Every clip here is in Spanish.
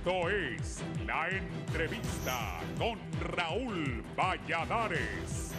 Esto es La Entrevista con Raúl Valladares.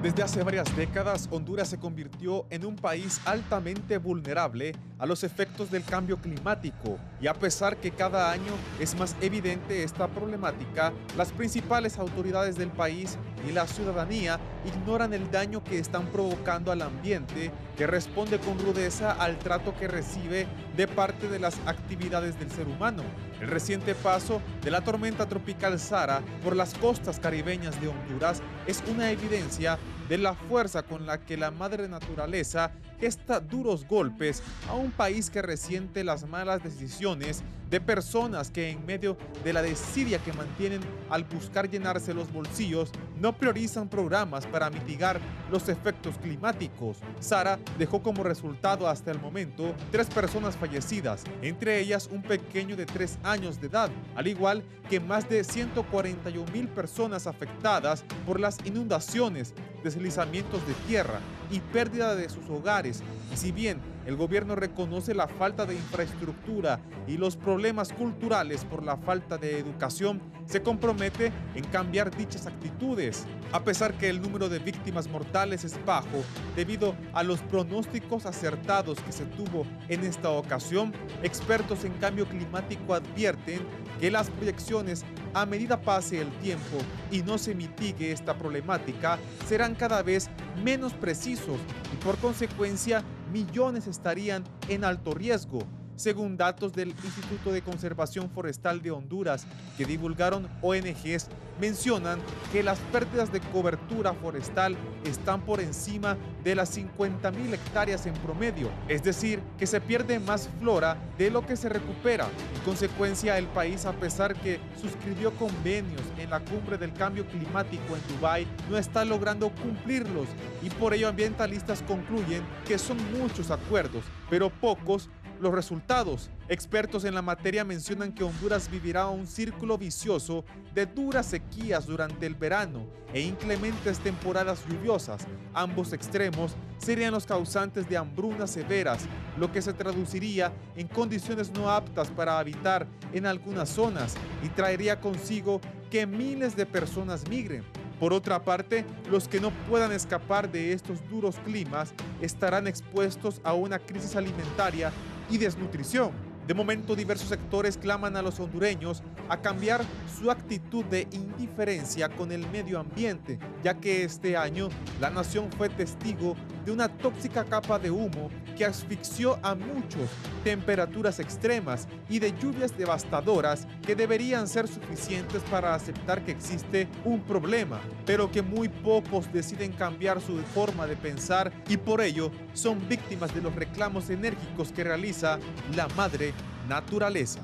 Desde hace varias décadas, Honduras se convirtió en un país altamente vulnerable a los efectos del cambio climático, y a pesar que cada año es más evidente esta problemática, las principales autoridades del país y la ciudadanía ignoran el daño que están provocando al ambiente, que responde con rudeza al trato que recibe de parte de las actividades del ser humano. El reciente paso de la tormenta tropical Sara por las costas caribeñas de Honduras es una evidencia de la fuerza con la que la madre naturaleza gesta duros golpes a un país que resiente las malas decisiones de personas que, en medio de la desidia que mantienen al buscar llenarse los bolsillos, no priorizan programas para mitigar los efectos climáticos. Sara dejó como resultado hasta el momento 3 personas fallecidas, entre ellas un pequeño de 3 años de edad, al igual que más de 141,000 personas afectadas por las inundaciones, deslizamientos de tierra y pérdida de sus hogares. Y si bien el gobierno reconoce la falta de infraestructura y los problemas culturales por la falta de educación, se compromete en cambiar dichas actitudes. A pesar que el número de víctimas mortales es bajo debido a los pronósticos acertados que se tuvo en esta ocasión, expertos en cambio climático advierten que las proyecciones, a medida pase el tiempo y no se mitigue esta problemática, serán cada vez menos precisos y, por consecuencia, millones estarían en alto riesgo. Según datos del Instituto de Conservación Forestal de Honduras que divulgaron ONGs, mencionan que las pérdidas de cobertura forestal están por encima de las 50,000 hectáreas en promedio, es decir, que se pierde más flora de lo que se recupera. En consecuencia, el país, a pesar que suscribió convenios en la cumbre del cambio climático en Dubái, no está logrando cumplirlos, y por ello ambientalistas concluyen que son muchos acuerdos, pero pocos los resultados. Expertos en la materia mencionan que Honduras vivirá un círculo vicioso de duras sequías durante el verano e inclementes temporadas lluviosas. Ambos extremos serían los causantes de hambrunas severas, lo que se traduciría en condiciones no aptas para habitar en algunas zonas y traería consigo que miles de personas migren. Por otra parte, los que no puedan escapar de estos duros climas estarán expuestos a una crisis alimentaria y desnutrición. De momento, diversos sectores claman a los hondureños a cambiar su actitud de indiferencia con el medio ambiente, ya que este año la nación fue testigo de una tóxica capa de humo que asfixió a muchos, temperaturas extremas y de lluvias devastadoras que deberían ser suficientes para aceptar que existe un problema, pero que muy pocos deciden cambiar su forma de pensar, y por ello son víctimas de los reclamos enérgicos que realiza la madre naturaleza.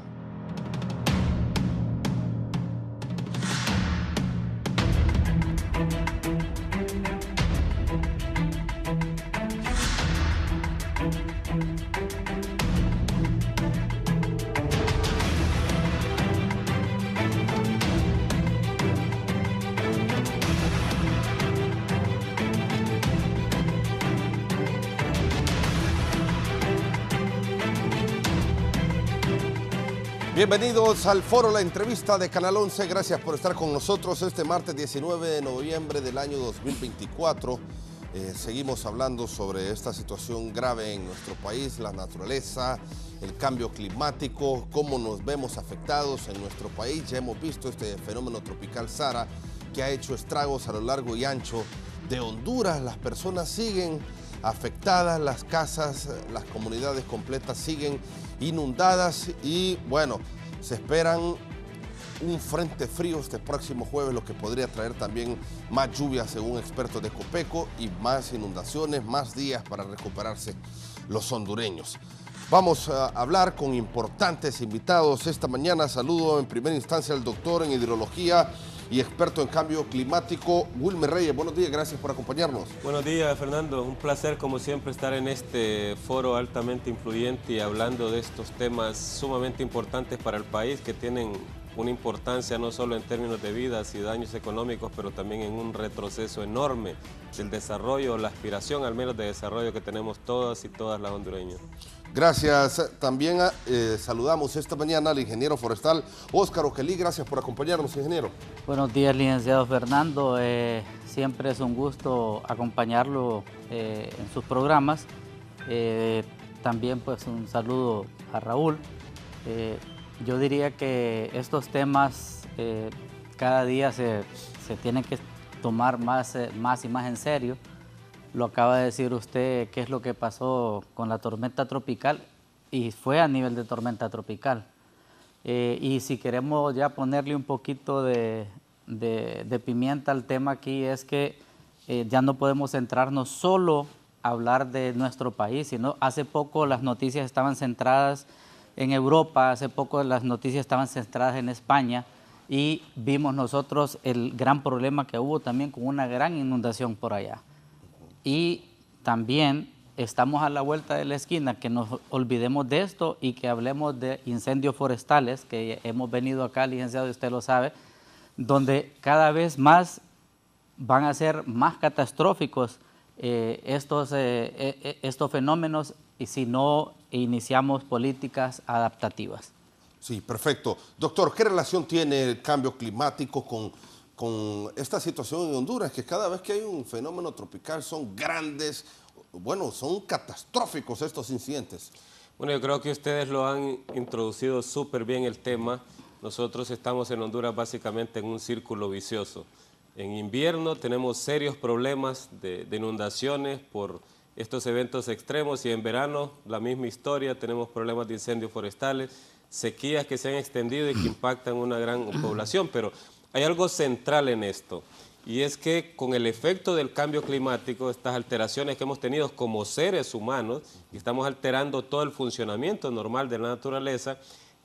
Bienvenidos al foro La Entrevista de Canal 11. Gracias por estar con nosotros este martes 19 de noviembre del año 2024. Seguimos hablando sobre esta situación grave en nuestro país, la naturaleza, el cambio climático, cómo nos vemos afectados en nuestro país. Ya hemos visto este fenómeno tropical Sara que ha hecho estragos a lo largo y ancho de Honduras. Las personas siguen afectadas, las casas, las comunidades completas siguen inundadas y bueno, se esperan un frente frío este próximo jueves, lo que podría traer también más lluvias según expertos de Copeco y más inundaciones, más días para recuperarse los hondureños. Vamos a hablar con importantes invitados esta mañana. Saludo en primera instancia al doctor en hidrología y experto en cambio climático, Wilmer Reyes. Buenos días, gracias por acompañarnos. Buenos días, Fernando. Un placer, como siempre, estar en este foro altamente influyente y hablando de estos temas sumamente importantes para el país que tienen una importancia no solo en términos de vidas y daños económicos, pero también en un retroceso enorme del desarrollo, la aspiración al menos de desarrollo que tenemos todas y todas las hondureñas. Gracias. También saludamos esta mañana al ingeniero forestal Óscar Oquelí. Gracias por acompañarnos, ingeniero. Buenos días, licenciado Fernando. Siempre es un gusto acompañarlo en sus programas. También pues un saludo a Raúl. Yo diría que estos temas cada día se tienen que tomar más y más en serio. Lo acaba de decir usted, qué es lo que pasó con la tormenta tropical, y fue a nivel de tormenta tropical. Y si queremos ya ponerle un poquito de pimienta al tema aquí, es que ya no podemos centrarnos solo a hablar de nuestro país, sino hace poco las noticias estaban centradas en Europa, hace poco las noticias estaban centradas en España, y vimos nosotros el gran problema que hubo también con una gran inundación por allá. Y también estamos a la vuelta de la esquina, que nos olvidemos de esto y que hablemos de incendios forestales, que hemos venido acá, licenciado, y usted lo sabe, donde cada vez más van a ser más catastróficos estos fenómenos, y si no iniciamos políticas adaptativas. Sí, perfecto. Doctor, ¿qué relación tiene el cambio climático con esta situación en Honduras? Que cada vez que hay un fenómeno tropical son grandes, bueno, son catastróficos estos incidentes. Bueno, yo creo que ustedes lo han introducido súper bien el tema. Nosotros estamos en Honduras básicamente en un círculo vicioso. En invierno tenemos serios problemas de inundaciones por estos eventos extremos, y en verano la misma historia, tenemos problemas de incendios forestales, sequías que se han extendido y que impactan una gran población, pero hay algo central en esto, y es que con el efecto del cambio climático, estas alteraciones que hemos tenido como seres humanos, y estamos alterando todo el funcionamiento normal de la naturaleza,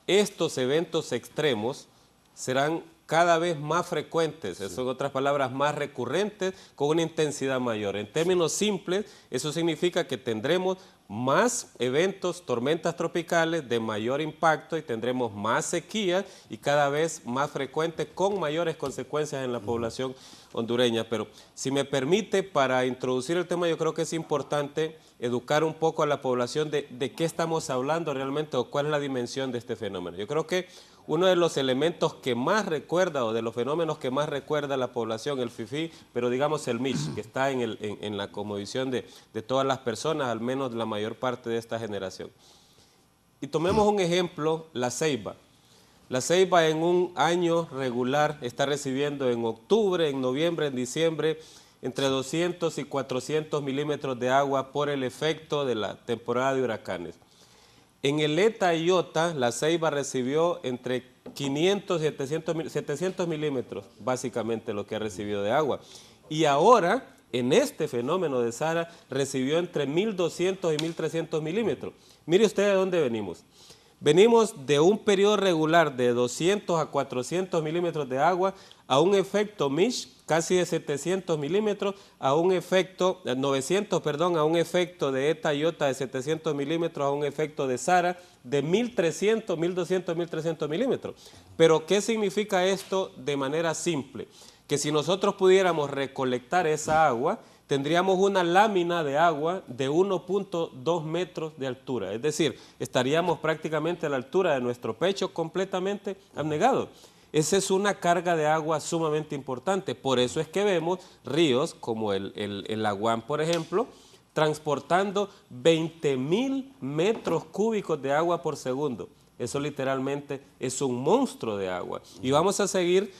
estos eventos extremos serán cada vez más frecuentes, eso en otras palabras, más recurrentes, con una intensidad mayor. En términos simples, eso significa que tendremos más eventos, tormentas tropicales de mayor impacto, y tendremos más sequías y cada vez más frecuentes con mayores consecuencias en la población hondureña. Pero si me permite, para introducir el tema, yo creo que es importante educar un poco a la población de qué estamos hablando realmente o cuál es la dimensión de este fenómeno. Yo creo que uno de los elementos que más recuerda, o de los fenómenos que más recuerda a la población, el FIFI, pero digamos el MISH, que está en la cosmovisión de todas las personas, al menos la mayor parte de esta generación. Y tomemos un ejemplo, la ceiba. La ceiba en un año regular está recibiendo en octubre, en noviembre, en diciembre, entre 200 y 400 milímetros de agua por el efecto de la temporada de huracanes. En el ETA y IOTA, la ceiba recibió entre 500 y 700 milímetros, básicamente lo que ha recibido de agua. Y ahora, en este fenómeno de Sara, recibió entre 1.200 y 1.300 milímetros. Mire usted de dónde venimos. Venimos de un periodo regular de 200 a 400 milímetros de agua a un efecto MISH, casi de 700 milímetros, a un efecto, 900, perdón, a un efecto de ETA y IOTA de 700 milímetros, a un efecto de Sara de 1.300, 1.200, 1.300 milímetros. Pero, ¿qué significa esto de manera simple? Que si nosotros pudiéramos recolectar esa agua, tendríamos una lámina de agua de 1.2 metros de altura. Es decir, estaríamos prácticamente a la altura de nuestro pecho completamente abnegados. esa es una carga de agua sumamente importante. Por eso es que vemos ríos como el Aguán, por ejemplo, transportando 20.000 metros cúbicos de agua por segundo. Eso literalmente es un monstruo de agua. Y vamos a seguir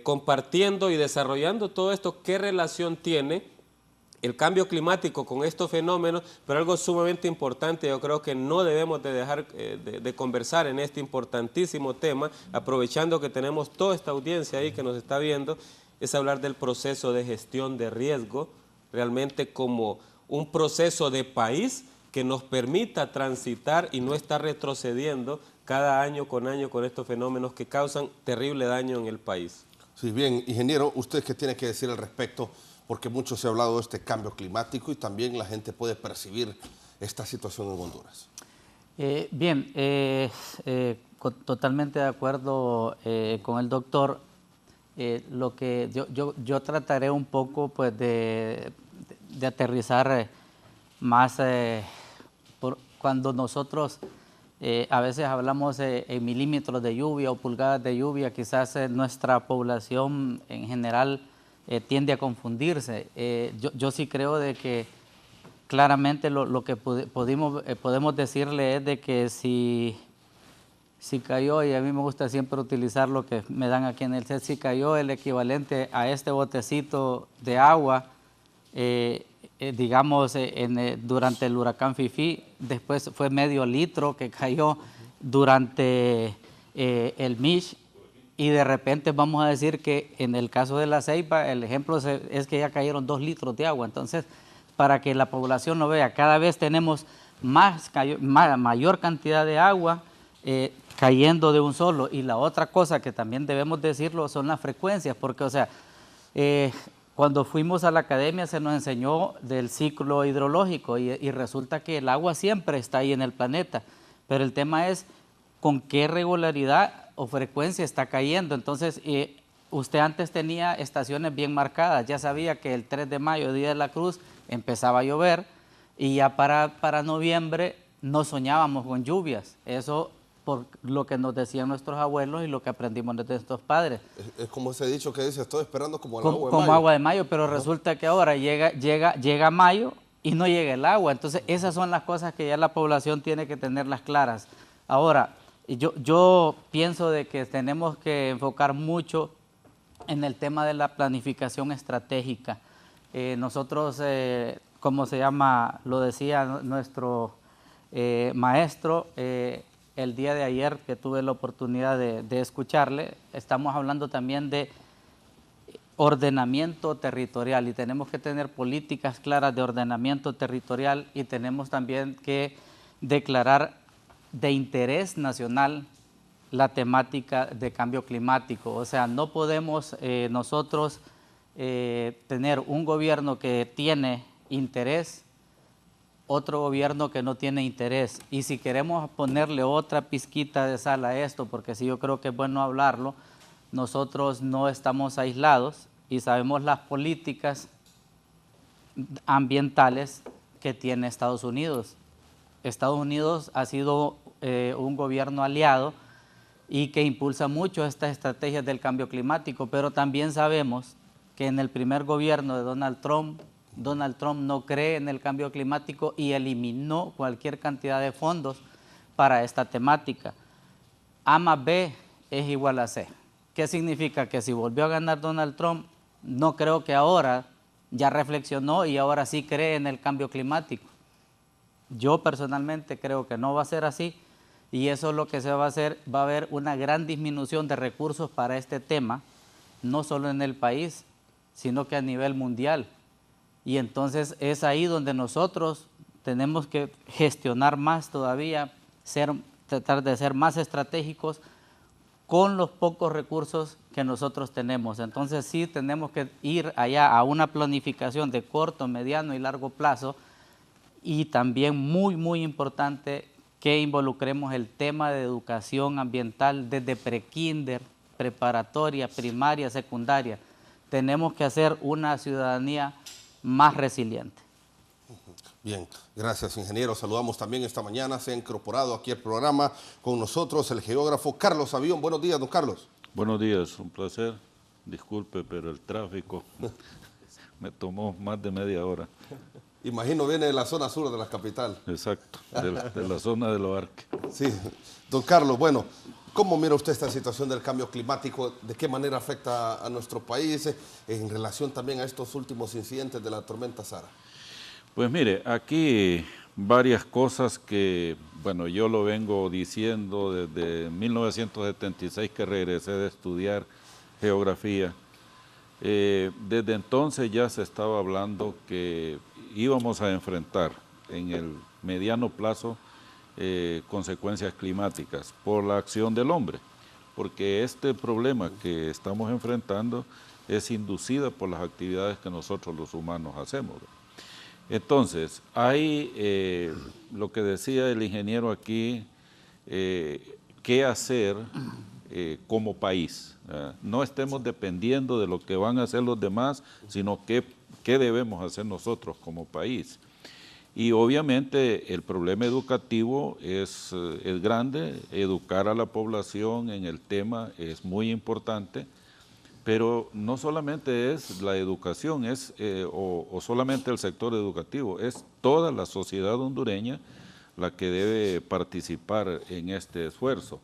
compartiendo y desarrollando todo esto, qué relación tiene el cambio climático con estos fenómenos, pero algo sumamente importante, yo creo que no debemos de dejar de conversar en este importantísimo tema, aprovechando que tenemos toda esta audiencia ahí que nos está viendo, es hablar del proceso de gestión de riesgo, realmente como un proceso de país que nos permita transitar y no estar retrocediendo cada año con estos fenómenos que causan terrible daño en el país. Sí, bien, ingeniero, ¿usted qué tiene que decir al respecto? Porque mucho se ha hablado de este cambio climático y también la gente puede percibir esta situación en Honduras. Totalmente de acuerdo con el doctor. Lo que yo trataré un poco pues de aterrizar más cuando nosotros a veces hablamos en milímetros de lluvia o pulgadas de lluvia, quizás nuestra población en general tiende a confundirse. Yo sí creo de que claramente lo que podemos decirle es de que si cayó, y a mí me gusta siempre utilizar lo que me dan aquí en el set, si cayó el equivalente a este botecito de agua, digamos durante el huracán Fifi, después fue medio litro que cayó durante el Mish, y de repente vamos a decir que en el caso de la Ceiba, el ejemplo es que ya cayeron 2 litros de agua. Entonces, para que la población lo vea, cada vez tenemos mayor cantidad de agua cayendo de un solo. Y la otra cosa que también debemos decirlo son las frecuencias, porque o sea, cuando fuimos a la academia se nos enseñó del ciclo hidrológico y resulta que el agua siempre está ahí en el planeta, pero el tema es con qué regularidad o frecuencia está cayendo. Entonces, usted antes tenía estaciones bien marcadas, ya sabía que el 3 de mayo, Día de la Cruz, empezaba a llover y ya para noviembre no soñábamos con lluvias. Eso por lo que nos decían nuestros abuelos y lo que aprendimos de nuestros padres. Es como ese dicho que dice, estoy esperando como agua de mayo, pero resulta que ahora llega mayo y no llega el agua. Entonces, esas son las cosas que ya la población tiene que tenerlas claras. Ahora, yo pienso de que tenemos que enfocar mucho en el tema de la planificación estratégica. Nosotros, como se llama, lo decía nuestro maestro, el día de ayer que tuve la oportunidad de escucharle, estamos hablando también de ordenamiento territorial y tenemos que tener políticas claras de ordenamiento territorial y tenemos también que declarar de interés nacional la temática de cambio climático. O sea, no podemos nosotros tener un gobierno que tiene interés, otro gobierno que no tiene interés. Y si queremos ponerle otra pizquita de sal a esto, porque sí yo creo que es bueno hablarlo, nosotros no estamos aislados y sabemos las políticas ambientales que tiene Estados Unidos. Estados Unidos ha sido un gobierno aliado y que impulsa mucho estas estrategias del cambio climático, pero también sabemos que en el primer gobierno de Donald Trump no cree en el cambio climático y eliminó cualquier cantidad de fondos para esta temática. A más B es igual a C. ¿Qué significa? Que si volvió a ganar Donald Trump, no creo que ahora ya reflexionó y ahora sí cree en el cambio climático. Yo personalmente creo que no va a ser así y eso es lo que se va a hacer. Va a haber una gran disminución de recursos para este tema, no solo en el país, sino que a nivel mundial. Y entonces es ahí donde nosotros tenemos que gestionar más todavía, tratar de ser más estratégicos con los pocos recursos que nosotros tenemos. Entonces sí tenemos que ir allá a una planificación de corto, mediano y largo plazo y también muy importante que involucremos el tema de educación ambiental desde prekinder, preparatoria, primaria, secundaria. Tenemos que hacer una ciudadanía más resiliente. Bien, gracias ingeniero. Saludamos también esta mañana, se ha incorporado aquí al programa con nosotros el geógrafo Carlos Avión. Buenos días, don Carlos. Buenos días, un placer. Disculpe, pero el tráfico me tomó más de media hora. Imagino viene de la zona sur de la capital. Exacto, de la zona de Los Arques. Sí, don Carlos, bueno, ¿cómo mira usted esta situación del cambio climático? ¿De qué manera afecta a nuestro país en relación también a estos últimos incidentes de la tormenta Sara? Pues mire, aquí varias cosas que, bueno, yo lo vengo diciendo desde 1976 que regresé de estudiar geografía. Desde entonces ya se estaba hablando que íbamos a enfrentar en el mediano plazo consecuencias climáticas por la acción del hombre, porque este problema que estamos enfrentando es inducida por las actividades que nosotros los humanos hacemos. Entonces, hay lo que decía el ingeniero aquí, qué hacer como país. No estemos dependiendo de lo que van a hacer los demás, sino qué debemos hacer nosotros como país. Y obviamente el problema educativo es grande, educar a la población en el tema es muy importante, pero no solamente es la educación o solamente el sector educativo, es toda la sociedad hondureña la que debe participar en este esfuerzo.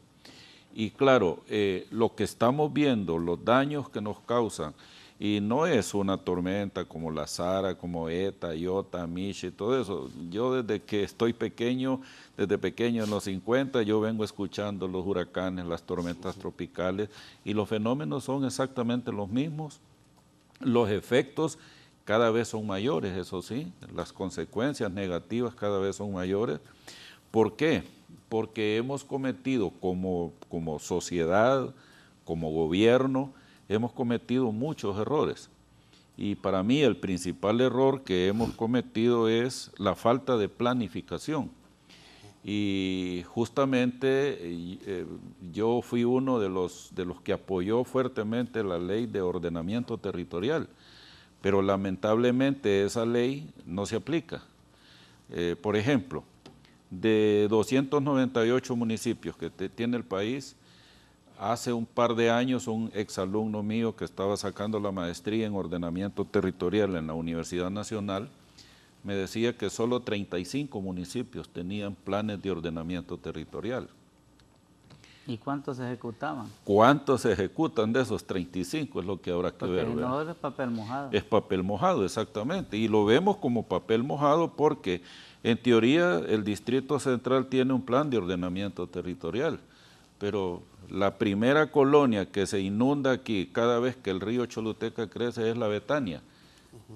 Y claro, lo que estamos viendo, los daños que nos causan, y no es una tormenta como la Sara, como Eta, Iota, Michi, todo eso. Yo desde que estoy pequeño, desde pequeño en los 50, yo vengo escuchando los huracanes, las tormentas tropicales, y los fenómenos son exactamente los mismos. Los efectos cada vez son mayores, eso sí, las consecuencias negativas cada vez son mayores. ¿Por qué? Porque hemos cometido como sociedad, como gobierno, hemos cometido muchos errores. Y para mí el principal error que hemos cometido es la falta de planificación. Y justamente yo fui uno de los que apoyó fuertemente la ley de ordenamiento territorial, pero lamentablemente esa ley no se aplica. Por ejemplo, de 298 municipios que tiene el país, hace un par de años un exalumno mío que estaba sacando la maestría en ordenamiento territorial en la Universidad Nacional me decía que solo 35 municipios tenían planes de ordenamiento territorial. ¿Y cuántos se ejecutaban? ¿Cuántos se ejecutan de esos 35? Es lo que habrá que ver. Porque no es papel mojado. Es papel mojado, exactamente. Y lo vemos como papel mojado porque en teoría el Distrito Central tiene un plan de ordenamiento territorial, pero la primera colonia que se inunda aquí cada vez que el río Choluteca crece es la Betania,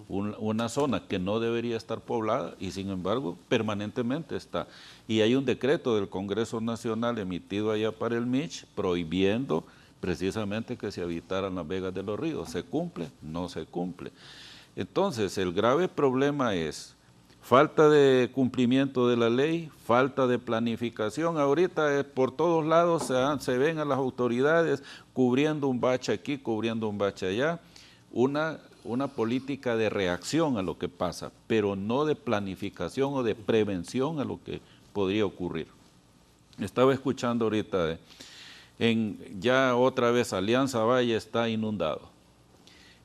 una zona que no debería estar poblada y sin embargo permanentemente está. Y hay un decreto del Congreso Nacional emitido allá para el MICH prohibiendo precisamente que se habitaran las vegas de los ríos. ¿Se cumple? No se cumple. Entonces el grave problema es falta de cumplimiento de la ley, falta de planificación. Ahorita por todos lados se ven a las autoridades cubriendo un bache aquí, cubriendo un bache allá. Una política de reacción a lo que pasa, pero no de planificación o de prevención a lo que podría ocurrir. Estaba escuchando ahorita, ya otra vez Alianza Valle está inundado.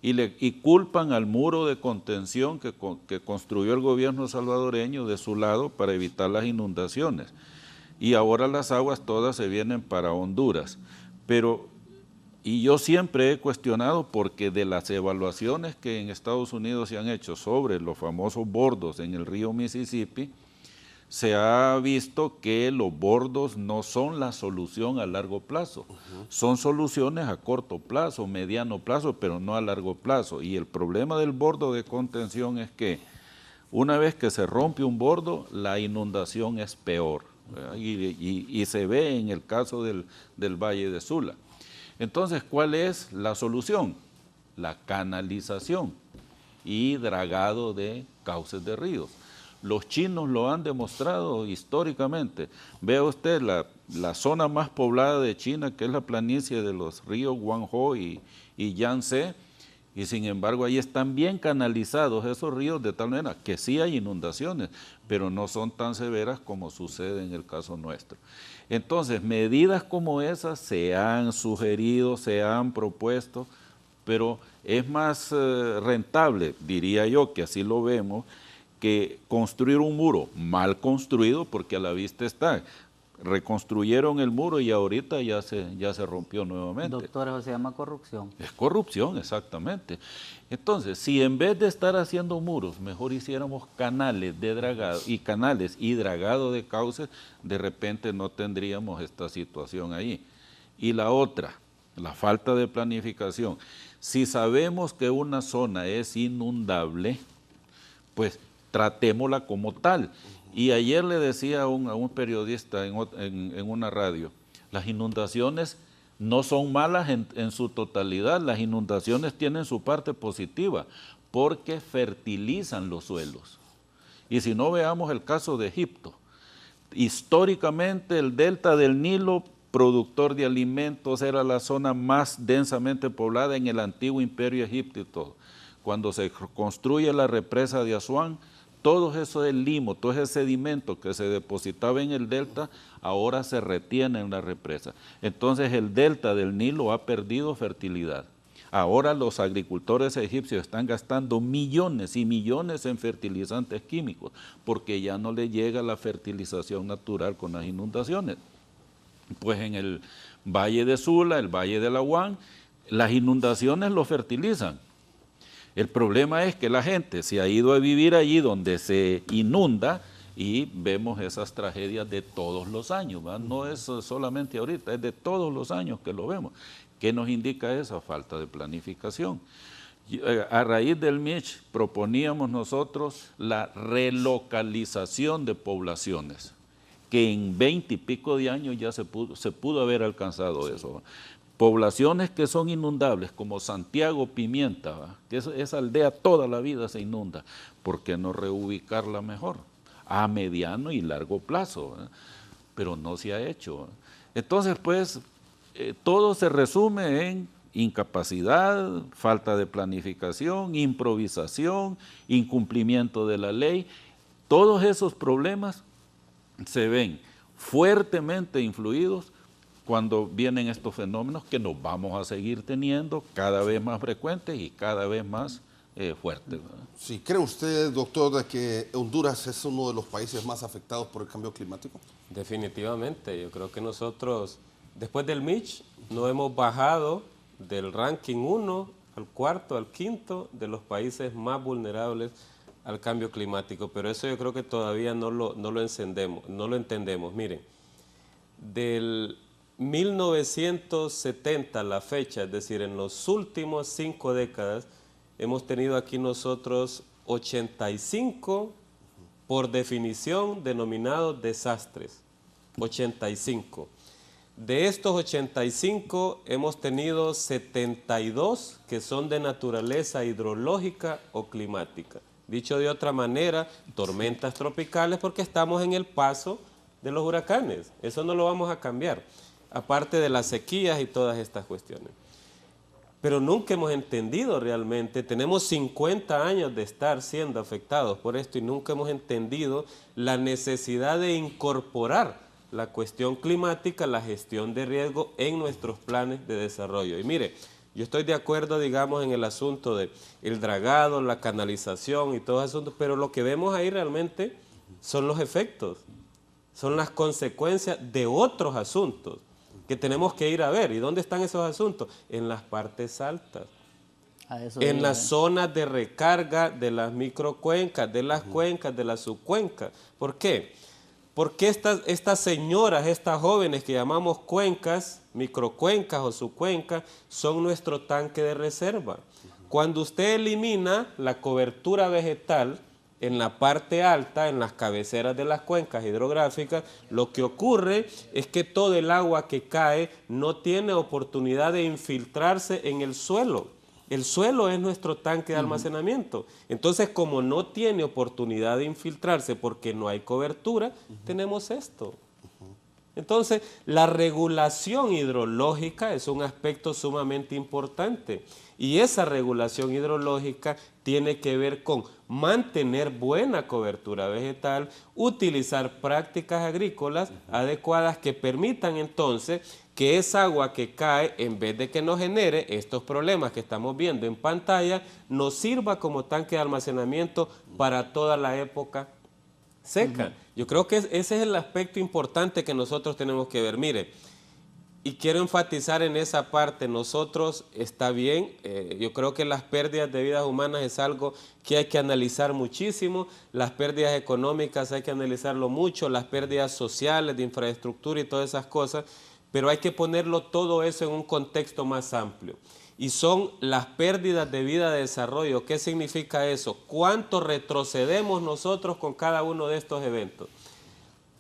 Y culpan al muro de contención que construyó el gobierno salvadoreño de su lado para evitar las inundaciones. Y ahora las aguas todas se vienen para Honduras. Y yo siempre he cuestionado porque de las evaluaciones que en Estados Unidos se han hecho sobre los famosos bordos en el río Mississippi, se ha visto que los bordos no son la solución a largo plazo, son soluciones a corto plazo, mediano plazo, pero no a largo plazo. Y el problema del bordo de contención es que una vez que se rompe un bordo, la inundación es peor, y se ve en el caso del Valle de Sula. Entonces, ¿cuál es la solución? La canalización y dragado de cauces de ríos. Los chinos lo han demostrado históricamente. Vea usted la zona más poblada de China, que es la planicie de los ríos Guangzhou y Yangtze, Y sin embargo, ahí están bien canalizados esos ríos de tal manera que sí hay inundaciones, pero no son tan severas como sucede en el caso nuestro. Entonces, medidas como esas se han sugerido, se han propuesto, pero es más rentable, diría yo, que así lo vemos, que construir un muro mal construido, porque a la vista está. Reconstruyeron el muro y ahorita ya se rompió nuevamente. Doctor, eso se llama corrupción. Es corrupción, exactamente. Entonces, si en vez de estar haciendo muros, mejor hiciéramos canales de dragado y canales y dragado de cauces, de repente no tendríamos esta situación ahí. Y la otra, la falta de planificación. Si sabemos que una zona es inundable, pues tratémosla como tal. Y ayer le decía a un periodista en una radio, las inundaciones no son malas en su totalidad, las inundaciones tienen su parte positiva porque fertilizan los suelos. Y si no, veamos el caso de Egipto. Históricamente el delta del Nilo, productor de alimentos, era la zona más densamente poblada en el antiguo imperio egipcio y todo. Cuando se construye la represa de Asuán, todo eso del limo, todo ese sedimento que se depositaba en el delta, ahora se retiene en la represa. Entonces el delta del Nilo ha perdido fertilidad. Ahora los agricultores egipcios están gastando millones y millones en fertilizantes químicos, porque ya no le llega la fertilización natural con las inundaciones. Pues en el Valle de Sula, el Valle de Laguán, las inundaciones lo fertilizan. El problema es que la gente se ha ido a vivir allí donde se inunda y vemos esas tragedias de todos los años, ¿verdad? No es solamente ahorita, es de todos los años que lo vemos. ¿Qué nos indica esa falta de planificación? A raíz del MICH proponíamos nosotros la relocalización de poblaciones, que en 20 y pico de años ya se pudo haber alcanzado eso. Poblaciones que son inundables, como Santiago Pimienta, ¿va? Que esa aldea toda la vida se inunda. ¿Por qué no reubicarla mejor? A mediano y largo plazo, ¿va? Pero no se ha hecho, ¿va? Entonces, pues, todo se resume en incapacidad, falta de planificación, improvisación, incumplimiento de la ley. Todos esos problemas se ven fuertemente influidos cuando vienen estos fenómenos que nos vamos a seguir teniendo cada vez más frecuentes y cada vez más fuertes. Sí, ¿cree usted, doctor, de que Honduras es uno de los países más afectados por el cambio climático? Definitivamente, yo creo que nosotros, después del MICH, no hemos bajado del ranking 1 al 4, al 5 de los países más vulnerables al cambio climático, pero eso yo creo que todavía no lo entendemos. Miren, del 1970 a la fecha, es decir, en los últimos 5 décadas, hemos tenido aquí nosotros 85, por definición, denominados desastres. 85. De estos 85, hemos tenido 72 que son de naturaleza hidrológica o climática. Dicho de otra manera, tormentas tropicales, porque estamos en el paso de los huracanes. Eso no lo vamos a cambiar, aparte de las sequías y todas estas cuestiones. Pero nunca hemos entendido realmente, tenemos 50 años de estar siendo afectados por esto y nunca hemos entendido la necesidad de incorporar la cuestión climática, la gestión de riesgo en nuestros planes de desarrollo. Y mire, yo estoy de acuerdo, digamos, en el asunto del dragado, la canalización y todo ese asunto, pero lo que vemos ahí realmente son los efectos, son las consecuencias de otros asuntos que tenemos que ir a ver. ¿Y dónde están esos asuntos? En las partes altas, en las zonas de recarga de las microcuencas, de las cuencas, de las subcuencas. ¿Por qué? Porque estas señoras, estas jóvenes que llamamos cuencas, microcuencas o subcuencas, son nuestro tanque de reserva. Cuando usted elimina la cobertura vegetal en la parte alta, en las cabeceras de las cuencas hidrográficas, lo que ocurre es que todo el agua que cae no tiene oportunidad de infiltrarse en el suelo. El suelo es nuestro tanque de almacenamiento. Entonces, como no tiene oportunidad de infiltrarse porque no hay cobertura, tenemos esto. Entonces, la regulación hidrológica es un aspecto sumamente importante y esa regulación hidrológica tiene que ver con mantener buena cobertura vegetal, utilizar prácticas agrícolas adecuadas que permitan entonces que esa agua que cae, en vez de que nos genere estos problemas que estamos viendo en pantalla, nos sirva como tanque de almacenamiento para toda la época seca. Yo creo que ese es el aspecto importante que nosotros tenemos que ver. Mire, y quiero enfatizar en esa parte, nosotros, está bien, yo creo que las pérdidas de vidas humanas es algo que hay que analizar muchísimo, las pérdidas económicas hay que analizarlo mucho, las pérdidas sociales, de infraestructura y todas esas cosas, pero hay que ponerlo todo eso en un contexto más amplio. Y son las pérdidas de vida de desarrollo. ¿Qué significa eso? ¿Cuánto retrocedemos nosotros con cada uno de estos eventos?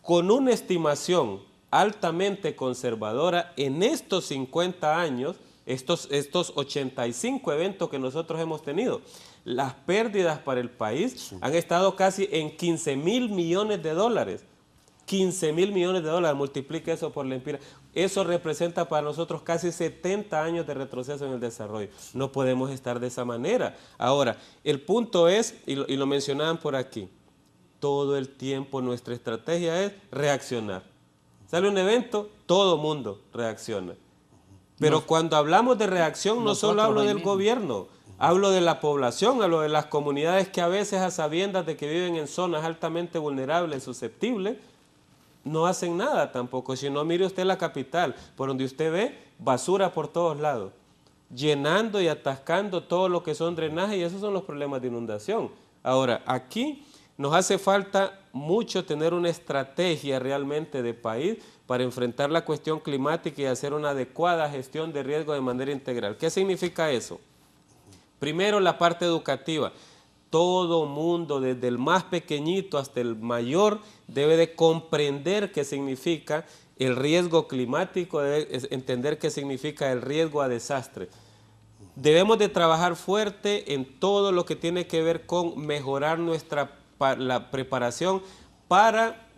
Con una estimación altamente conservadora, en estos 50 años, estos 85 eventos que nosotros hemos tenido, las pérdidas para el país han estado casi en 15.000 millones de dólares. 15.000 millones de dólares, multiplique eso por la empira. Eso representa para nosotros casi 70 años de retroceso en el desarrollo. No podemos estar de esa manera. Ahora, el punto es, y lo mencionaban por aquí, todo el tiempo nuestra estrategia es reaccionar. Sale un evento, todo mundo reacciona. Pero cuando hablamos de reacción, no solo hablo del gobierno, hablo de la población, hablo de las comunidades que a veces, a sabiendas de que viven en zonas altamente vulnerables, susceptibles, no hacen nada tampoco. Si no, mire usted la capital, por donde usted ve basura por todos lados, llenando y atascando todo lo que son drenajes, y esos son los problemas de inundación. Ahora, aquí nos hace falta mucho tener una estrategia realmente de país para enfrentar la cuestión climática y hacer una adecuada gestión de riesgo de manera integral. ¿Qué significa eso? Primero, la parte educativa. Todo mundo, desde el más pequeñito hasta el mayor, debe de comprender qué significa el riesgo climático, debe entender qué significa el riesgo a desastre. Debemos de trabajar fuerte en todo lo que tiene que ver con mejorar la preparación para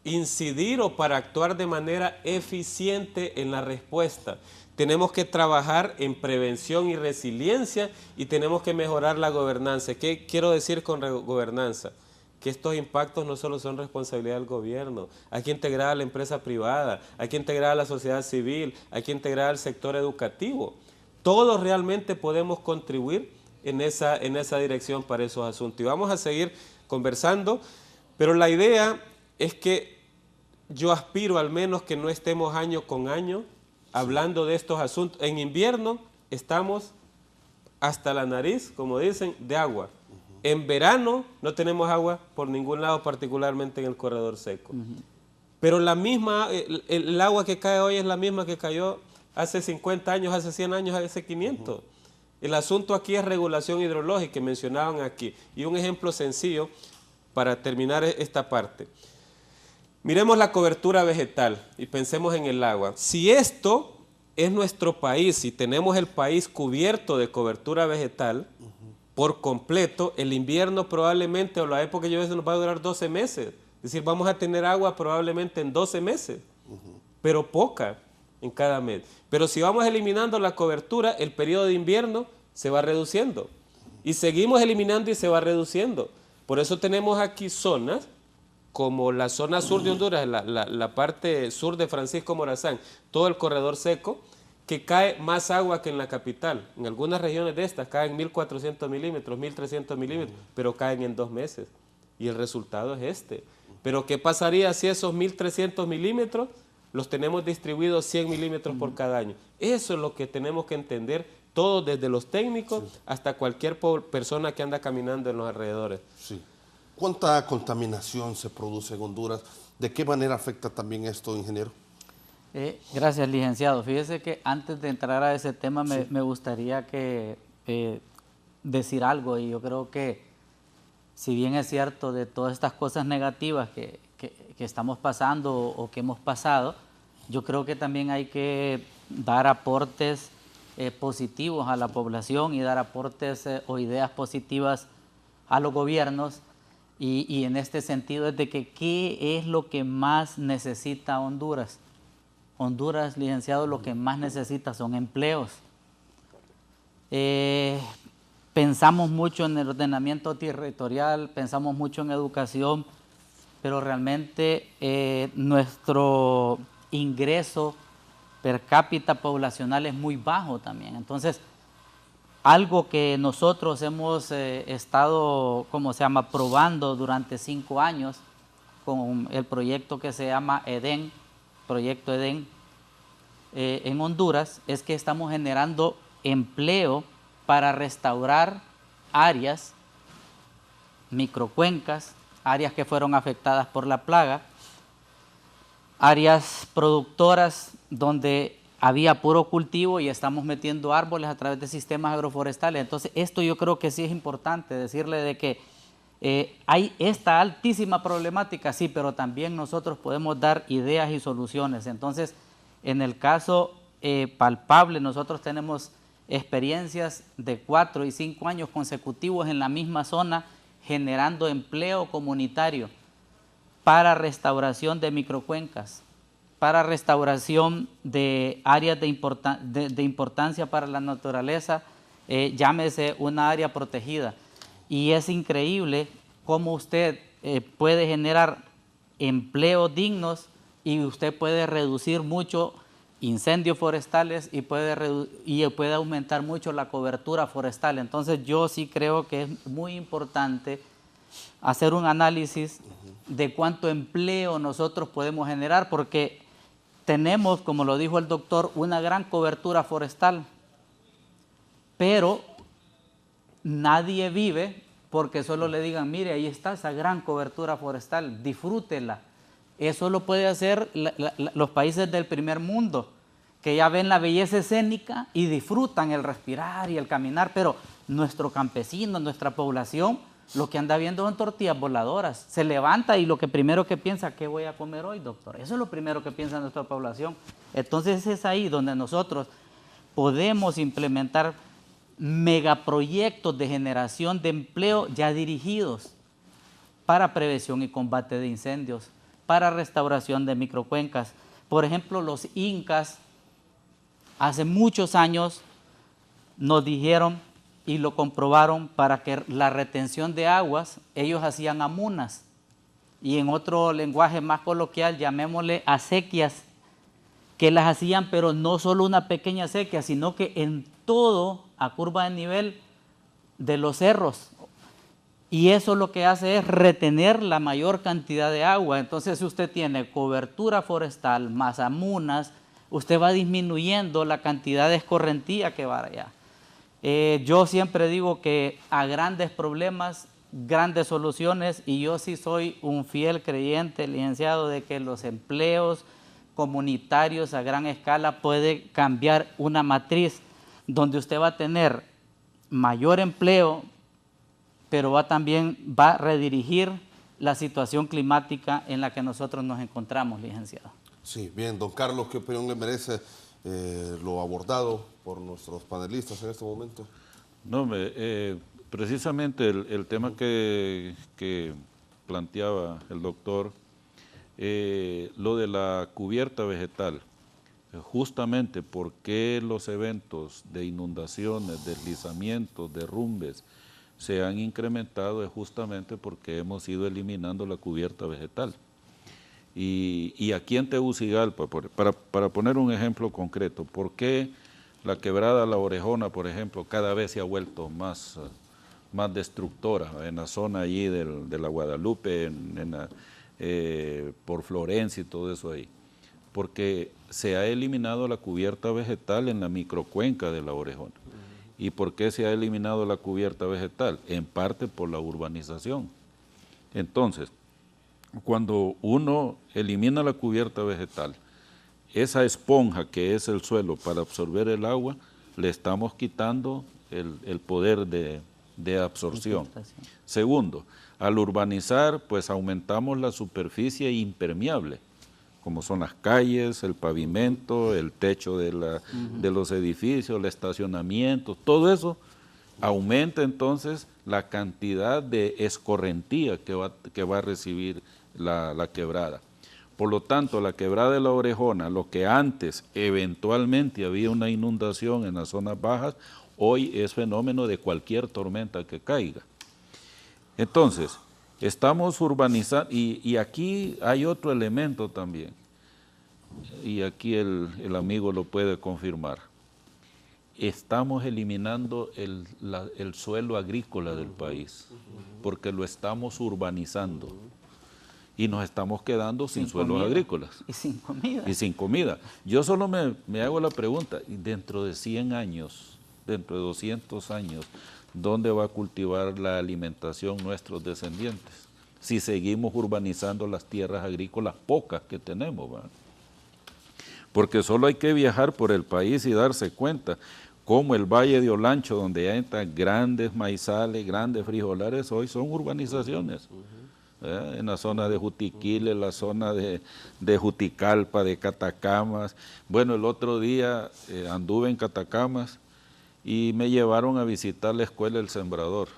incidir o para actuar de manera eficiente en la respuesta. Tenemos que trabajar en prevención y resiliencia y tenemos que mejorar la gobernanza. ¿Qué quiero decir con gobernanza? Que estos impactos no solo son responsabilidad del gobierno, hay que integrar a la empresa privada, hay que integrar a la sociedad civil, hay que integrar al sector educativo. Todos realmente podemos contribuir en esa dirección para esos asuntos. Y vamos a seguir conversando, pero la idea es que yo aspiro al menos que no estemos año con año hablando de estos asuntos. En invierno estamos hasta la nariz, como dicen, de agua. En verano no tenemos agua por ningún lado, particularmente en el corredor seco. Pero el agua que cae hoy es la misma que cayó hace 50 años, hace 100 años, hace 500. El asunto aquí es regulación hidrológica, que mencionaban aquí. Y un ejemplo sencillo para terminar esta parte. Miremos la cobertura vegetal y pensemos en el agua. Si esto es nuestro país, si tenemos el país cubierto de cobertura vegetal por completo, el invierno probablemente, o la época de lluvia, nos va a durar 12 meses. Es decir, vamos a tener agua probablemente en 12 meses, pero poca en cada mes. Pero si vamos eliminando la cobertura, el periodo de invierno se va reduciendo. Y seguimos eliminando y se va reduciendo. Por eso tenemos aquí zonas como la zona sur de Honduras, la parte sur de Francisco Morazán, todo el corredor seco, que cae más agua que en la capital. En algunas regiones de estas caen 1.400 milímetros, 1.300 milímetros, pero caen en 2 meses. Y el resultado es este. Pero ¿qué pasaría si esos 1.300 milímetros los tenemos distribuidos 100 milímetros por cada año? Eso es lo que tenemos que entender todos, desde los técnicos hasta cualquier persona que anda caminando en los alrededores. Sí. ¿Cuánta contaminación se produce en Honduras? ¿De qué manera afecta también esto, ingeniero? Gracias, licenciado. Fíjese que antes de entrar a ese tema me gustaría decir algo, y yo creo que si bien es cierto de todas estas cosas negativas que estamos pasando o que hemos pasado, yo creo que también hay que dar aportes positivos a la población y dar aportes o ideas positivas a los gobiernos Y en este sentido es de que ¿qué es lo que más necesita Honduras? Honduras, licenciado, lo que más necesita son empleos. Pensamos mucho en el ordenamiento territorial, pensamos mucho en educación, pero realmente nuestro ingreso per cápita poblacional es muy bajo también. Entonces, algo que nosotros hemos estado, probando durante 5 años con el proyecto que se llama EDEN, Proyecto EDEN, en Honduras, es que estamos generando empleo para restaurar áreas, microcuencas, áreas que fueron afectadas por la plaga, áreas productoras donde había puro cultivo y estamos metiendo árboles a través de sistemas agroforestales. Entonces, esto yo creo que sí es importante decirle de que hay esta altísima problemática, sí, pero también nosotros podemos dar ideas y soluciones. Entonces, en el caso palpable, nosotros tenemos experiencias de 4 y 5 años consecutivos en la misma zona, generando empleo comunitario para restauración de microcuencas, para restauración de áreas de importancia para la naturaleza, llámese una área protegida. Y es increíble cómo usted puede generar empleos dignos y usted puede reducir mucho incendios forestales y puede aumentar mucho la cobertura forestal. Entonces yo sí creo que es muy importante hacer un análisis de cuánto empleo nosotros podemos generar, porque tenemos, como lo dijo el doctor, una gran cobertura forestal, pero nadie vive porque solo le digan, mire, ahí está esa gran cobertura forestal, disfrútela. Eso lo puede hacer los países del primer mundo, que ya ven la belleza escénica y disfrutan el respirar y el caminar, pero nuestro campesino, nuestra población, lo que anda viendo son tortillas voladoras. Se levanta y lo que primero que piensa, ¿qué voy a comer hoy, doctor? Eso es lo primero que piensa nuestra población. Entonces es ahí donde nosotros podemos implementar megaproyectos de generación de empleo ya dirigidos para prevención y combate de incendios, para restauración de microcuencas. Por ejemplo, los incas hace muchos años nos dijeron y lo comprobaron, para que la retención de aguas, ellos hacían amunas, y en otro lenguaje más coloquial, llamémosle acequias, que las hacían, pero no solo una pequeña acequia, sino que en todo, a curva de nivel de los cerros. Y eso lo que hace es retener la mayor cantidad de agua. Entonces, si usted tiene cobertura forestal más amunas, usted va disminuyendo la cantidad de escorrentía que va allá. Yo siempre digo que a grandes problemas, grandes soluciones, y yo sí soy un fiel creyente, licenciado, de que los empleos comunitarios a gran escala puede cambiar una matriz donde usted va a tener mayor empleo, pero también va a redirigir la situación climática en la que nosotros nos encontramos, licenciado. Sí, bien, don Carlos, ¿qué opinión le merece lo abordado por nuestros panelistas en este momento? No, precisamente el tema que planteaba el doctor, lo de la cubierta vegetal, justamente porque los eventos de inundaciones, deslizamientos, derrumbes se han incrementado, es justamente porque hemos ido eliminando la cubierta vegetal. Y aquí en Tegucigalpa, para poner un ejemplo concreto, ¿por qué la quebrada La Orejona, por ejemplo, cada vez se ha vuelto más destructora en la zona allí de la Guadalupe, por Florencia y todo eso ahí? Porque se ha eliminado la cubierta vegetal en la microcuenca de La Orejona. ¿Y por qué se ha eliminado la cubierta vegetal? En parte por la urbanización. Entonces, cuando uno elimina la cubierta vegetal, esa esponja que es el suelo para absorber el agua, le estamos quitando el poder de absorción. Segundo, al urbanizar, pues aumentamos la superficie impermeable, como son las calles, el pavimento, el techo de los edificios, el estacionamiento, todo eso aumenta entonces la cantidad de escorrentía que va a recibir la quebrada. Por lo tanto, la quebrada de la Orejona, lo que antes eventualmente había una inundación en las zonas bajas, hoy es fenómeno de cualquier tormenta que caiga. Entonces, estamos urbanizando, y aquí hay otro elemento también, y aquí el amigo lo puede confirmar. Estamos eliminando el suelo agrícola del país, porque lo estamos urbanizando. Y nos estamos quedando sin suelos agrícolas. Y sin comida. Y sin comida. Yo solo me hago la pregunta, dentro de 100 años, dentro de 200 años, ¿dónde va a cultivar la alimentación nuestros descendientes? Si seguimos urbanizando las tierras agrícolas pocas que tenemos, ¿verdad? Porque solo hay que viajar por el país y darse cuenta cómo el Valle de Olancho, donde ya están grandes maizales, grandes frijolares, hoy son urbanizaciones. En la zona de Jutiquile, en la zona de Juticalpa, de Catacamas. Bueno, el otro día anduve en Catacamas y me llevaron a visitar la escuela El Sembrador.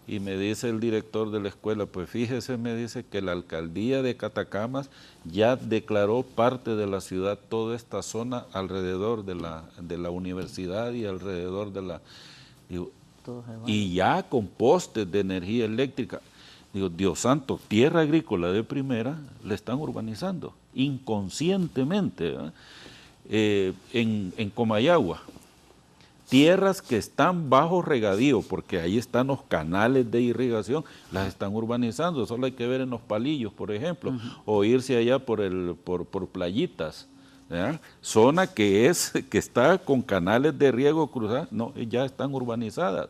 Y me dice el director de la escuela, pues fíjese, me dice que la alcaldía de Catacamas ya declaró parte de la ciudad, toda esta zona alrededor de la universidad y alrededor de la... Digo, y ya con postes de energía eléctrica. Digo, Dios santo, tierra agrícola de primera la están urbanizando inconscientemente. En Comayagua, tierras que están bajo regadío, porque ahí están los canales de irrigación, las están urbanizando. Solo hay que ver en Los Palillos, por ejemplo, o irse allá por Playitas, ¿verdad? Zona que está con canales de riego cruzados, no, ya están urbanizadas.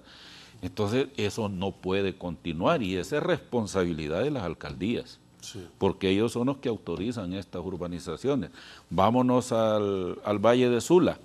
Entonces eso no puede continuar y esa es responsabilidad de las alcaldías, sí, porque ellos son los que autorizan estas urbanizaciones. Vámonos al Valle de Sula.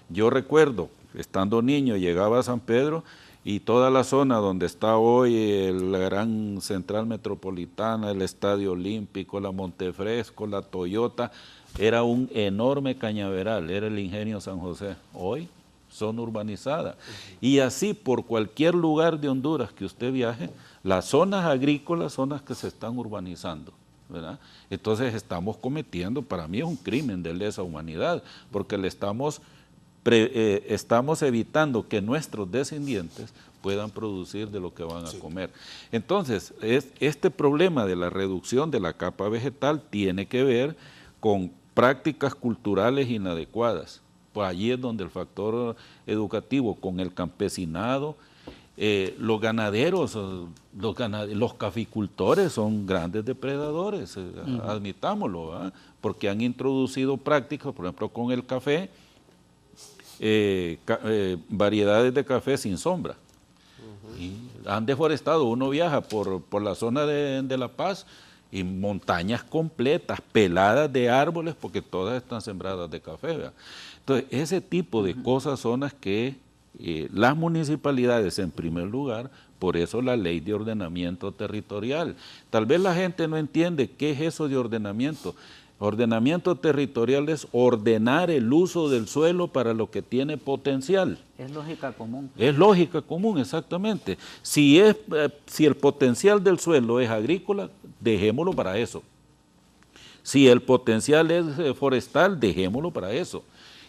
Yo recuerdo, estando niño, llegaba a San Pedro y toda la zona donde está hoy la gran central metropolitana, el Estadio Olímpico, la Montefresco, la Toyota, era un enorme cañaveral, era el Ingenio San José. Hoy son urbanizadas. Y así por cualquier lugar de Honduras que usted viaje, las zonas agrícolas son las que se están urbanizando, ¿verdad? Entonces estamos cometiendo, para mí es un crimen de lesa humanidad, porque estamos evitando que nuestros descendientes puedan producir de lo que van a comer. Entonces, este problema de la reducción de la capa vegetal tiene que ver con prácticas culturales inadecuadas. Pues allí es donde el factor educativo con el campesinado, los ganaderos, los caficultores son grandes depredadores, admitámoslo, ¿verdad? Porque han introducido prácticas, por ejemplo, con el café, variedades de café sin sombra. Y han deforestado, uno viaja por la zona de La Paz y montañas completas, peladas de árboles, porque todas están sembradas de café, ¿verdad? Entonces, ese tipo de cosas son las que las municipalidades, en primer lugar, por eso la ley de ordenamiento territorial. Tal vez la gente no entiende qué es eso de ordenamiento. Ordenamiento territorial es ordenar el uso del suelo para lo que tiene potencial. Es lógica común. Es lógica común, exactamente. Si el potencial del suelo es agrícola, dejémoslo para eso. Si el potencial es forestal, dejémoslo para eso.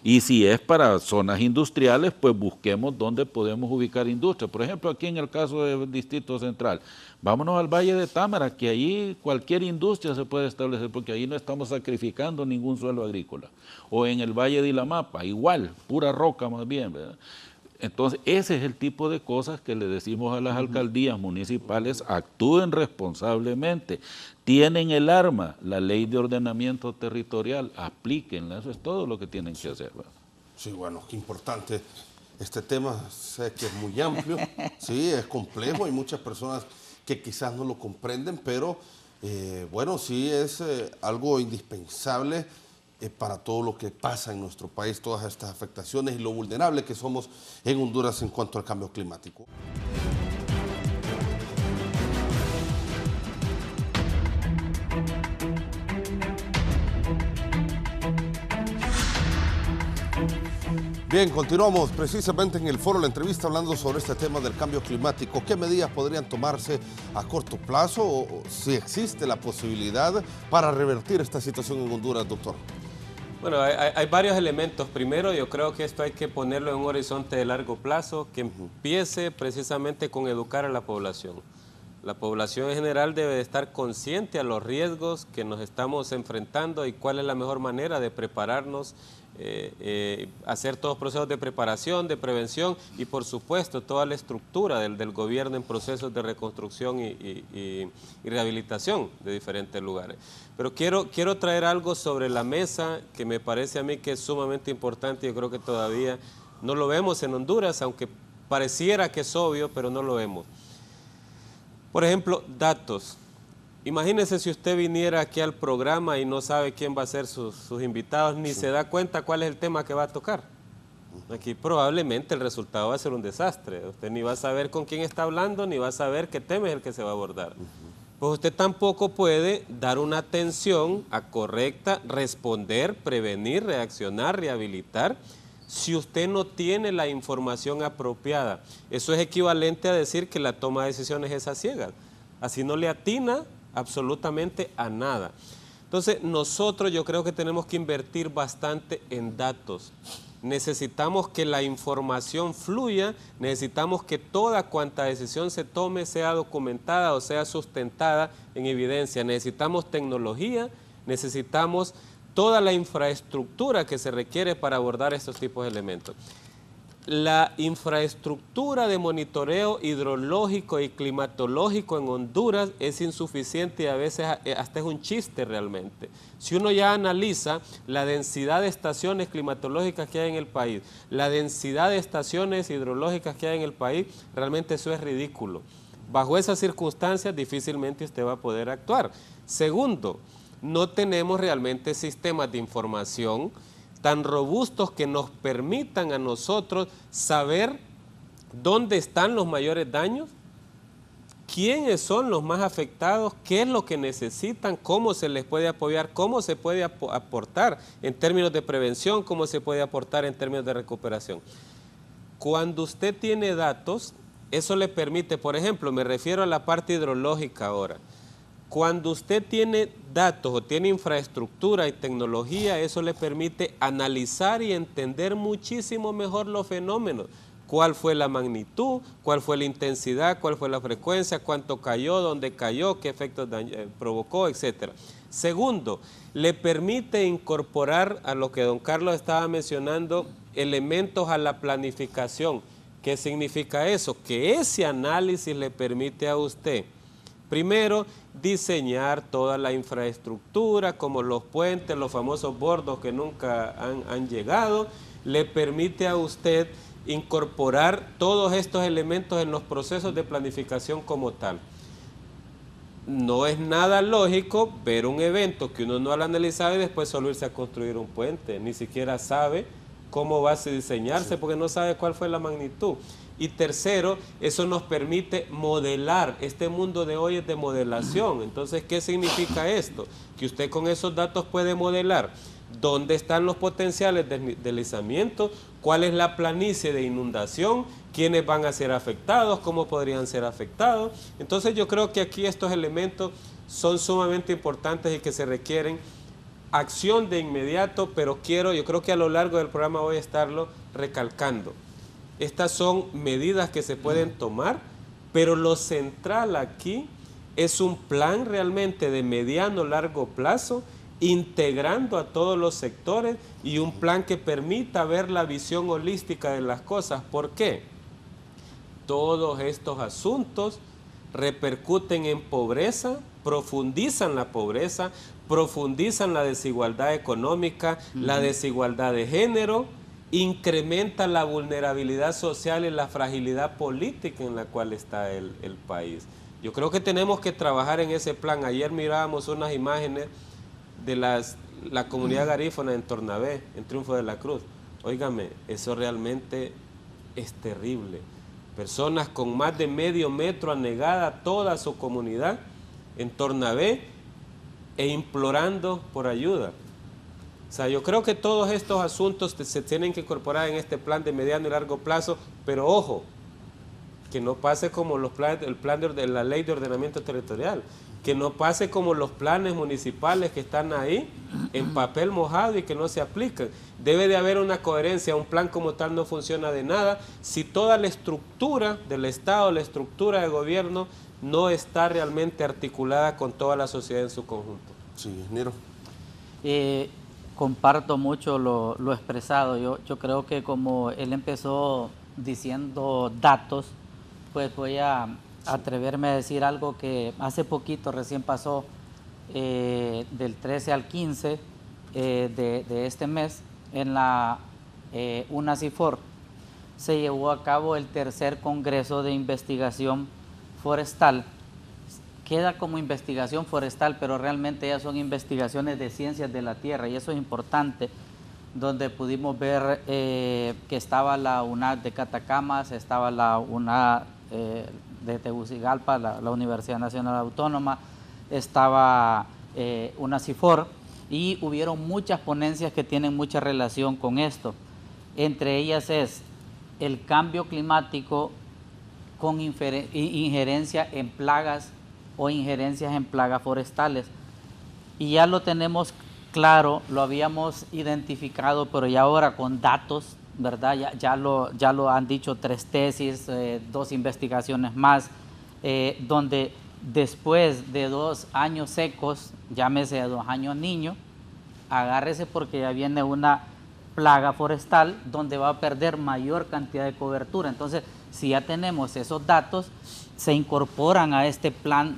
Y si es para zonas industriales, pues busquemos dónde podemos ubicar industria. Por ejemplo, aquí en el caso del Distrito Central, vámonos al Valle de Támara, que ahí cualquier industria se puede establecer, porque ahí no estamos sacrificando ningún suelo agrícola. O en el Valle de Ilamapa, igual, pura roca más bien, ¿verdad? Entonces, ese es el tipo de cosas que le decimos a las alcaldías municipales: actúen responsablemente, tienen el arma, la ley de ordenamiento territorial, aplíquenla, eso es todo lo que tienen que hacer, ¿verdad? Sí, bueno, qué importante este tema, sé que es muy amplio, sí, es complejo, hay muchas personas que quizás no lo comprenden, pero bueno, sí es algo indispensable para todo lo que pasa en nuestro país, todas estas afectaciones y lo vulnerable que somos en Honduras en cuanto al cambio climático. Bien, continuamos precisamente en el foro La Entrevista hablando sobre este tema del cambio climático. ¿Qué medidas podrían tomarse a corto plazo o si existe la posibilidad para revertir esta situación en Honduras, doctor? Bueno, hay varios elementos. Primero, yo creo que esto hay que ponerlo en un horizonte de largo plazo, que empiece precisamente con educar a la población. La población en general debe de estar consciente a los riesgos que nos estamos enfrentando y cuál es la mejor manera de prepararnos, hacer todos los procesos de preparación, de prevención y por supuesto toda la estructura del gobierno en procesos de reconstrucción y rehabilitación de diferentes lugares. Pero quiero traer algo sobre la mesa que me parece a mí que es sumamente importante y yo creo que todavía no lo vemos en Honduras, aunque pareciera que es obvio, pero no lo vemos. Por ejemplo, datos. Imagínese si usted viniera aquí al programa y no sabe quién va a ser sus invitados, ni se da cuenta cuál es el tema que va a tocar. Aquí probablemente el resultado va a ser un desastre. Usted ni va a saber con quién está hablando, ni va a saber qué tema es el que se va a abordar. Pues usted tampoco puede dar una atención correcta, responder, prevenir, reaccionar, rehabilitar, si usted no tiene la información apropiada. Eso es equivalente a decir que la toma de decisiones es a ciegas. Así no le atina absolutamente a nada. Entonces, nosotros yo creo que tenemos que invertir bastante en datos. Necesitamos que la información fluya, necesitamos que toda cuanta decisión se tome sea documentada o sea sustentada en evidencia. Necesitamos tecnología, necesitamos toda la infraestructura que se requiere para abordar estos tipos de elementos. La infraestructura de monitoreo hidrológico y climatológico en Honduras es insuficiente y a veces hasta es un chiste realmente. Si uno ya analiza la densidad de estaciones climatológicas que hay en el país, la densidad de estaciones hidrológicas que hay en el país, realmente eso es ridículo. Bajo esas circunstancias difícilmente usted va a poder actuar. Segundo, no tenemos realmente sistemas de información tan robustos que nos permitan a nosotros saber dónde están los mayores daños, quiénes son los más afectados, qué es lo que necesitan, cómo se les puede apoyar, cómo se puede aportar en términos de prevención, cómo se puede aportar en términos de recuperación. Cuando usted tiene datos, eso le permite, por ejemplo, me refiero a la parte hidrológica ahora. Cuando usted tiene datos o tiene infraestructura y tecnología, eso le permite analizar y entender muchísimo mejor los fenómenos. Cuál fue la magnitud, cuál fue la intensidad, cuál fue la frecuencia, cuánto cayó, dónde cayó, qué efectos provocó, etc. Segundo, le permite incorporar a lo que don Carlos estaba mencionando, elementos a la planificación. ¿Qué significa eso? Que ese análisis le permite a usted, primero, diseñar toda la infraestructura, como los puentes, los famosos bordos que nunca han llegado, le permite a usted incorporar todos estos elementos en los procesos de planificación como tal. No es nada lógico ver un evento que uno no ha analizado y después solo irse a construir un puente, ni siquiera sabe cómo va a diseñarse porque no sabe cuál fue la magnitud. Y tercero, eso nos permite modelar. Este mundo de hoy es de modelación. Entonces, ¿qué significa esto? Que usted con esos datos puede modelar dónde están los potenciales de deslizamiento, cuál es la planicie de inundación, quiénes van a ser afectados, cómo podrían ser afectados. Entonces, yo creo que aquí estos elementos son sumamente importantes y que se requieren acción de inmediato, pero yo creo que a lo largo del programa voy a estarlo recalcando. Estas son medidas que se pueden tomar, pero lo central aquí es un plan realmente de mediano largo plazo, integrando a todos los sectores y un plan que permita ver la visión holística de las cosas. ¿Por qué? Todos estos asuntos repercuten en pobreza, profundizan la pobreza, profundizan la desigualdad económica, la desigualdad de género, incrementa la vulnerabilidad social y la fragilidad política en la cual está el país. Yo creo que tenemos que trabajar en ese plan. Ayer mirábamos unas imágenes de la comunidad garífuna en Tornabé, en Triunfo de la Cruz. Óigame, eso realmente es terrible. Personas con más de medio metro anegada toda su comunidad en Tornabé e implorando por ayuda. sea, yo creo que todos estos asuntos se tienen que incorporar en este plan de mediano y largo plazo, pero ojo, que no pase como el plan de la ley de ordenamiento territorial, que no pase como los planes municipales que están ahí en papel mojado y que no se aplican. Debe de haber una coherencia, un plan como tal no funciona de nada si toda la estructura del Estado, la estructura de gobierno no está realmente articulada con toda la sociedad en su conjunto. Sí, Niro. Comparto mucho lo expresado. Yo creo que como él empezó diciendo datos, pues voy a atreverme a decir algo que hace poquito recién pasó, del 13 al 15 de este mes, en la UNACIFOR se llevó a cabo el tercer Congreso de Investigación Forestal. Queda como investigación forestal, pero realmente ya son investigaciones de ciencias de la tierra, y eso es importante, donde pudimos ver que estaba la UNAD de Catacamas, estaba la UNAD de Tegucigalpa, la Universidad Nacional Autónoma, estaba UNACIFOR, y hubieron muchas ponencias que tienen mucha relación con esto. Entre ellas es el cambio climático con injerencia en plagas o injerencias en plagas forestales. Y ya lo tenemos claro, lo habíamos identificado, pero ya ahora con datos, ¿verdad? Ya lo han dicho 3 tesis, 2 investigaciones más, donde después de 2 años secos, llámese 2 años niño, agárrese porque ya viene una plaga forestal donde va a perder mayor cantidad de cobertura. Entonces, si ya tenemos esos datos, se incorporan a este plan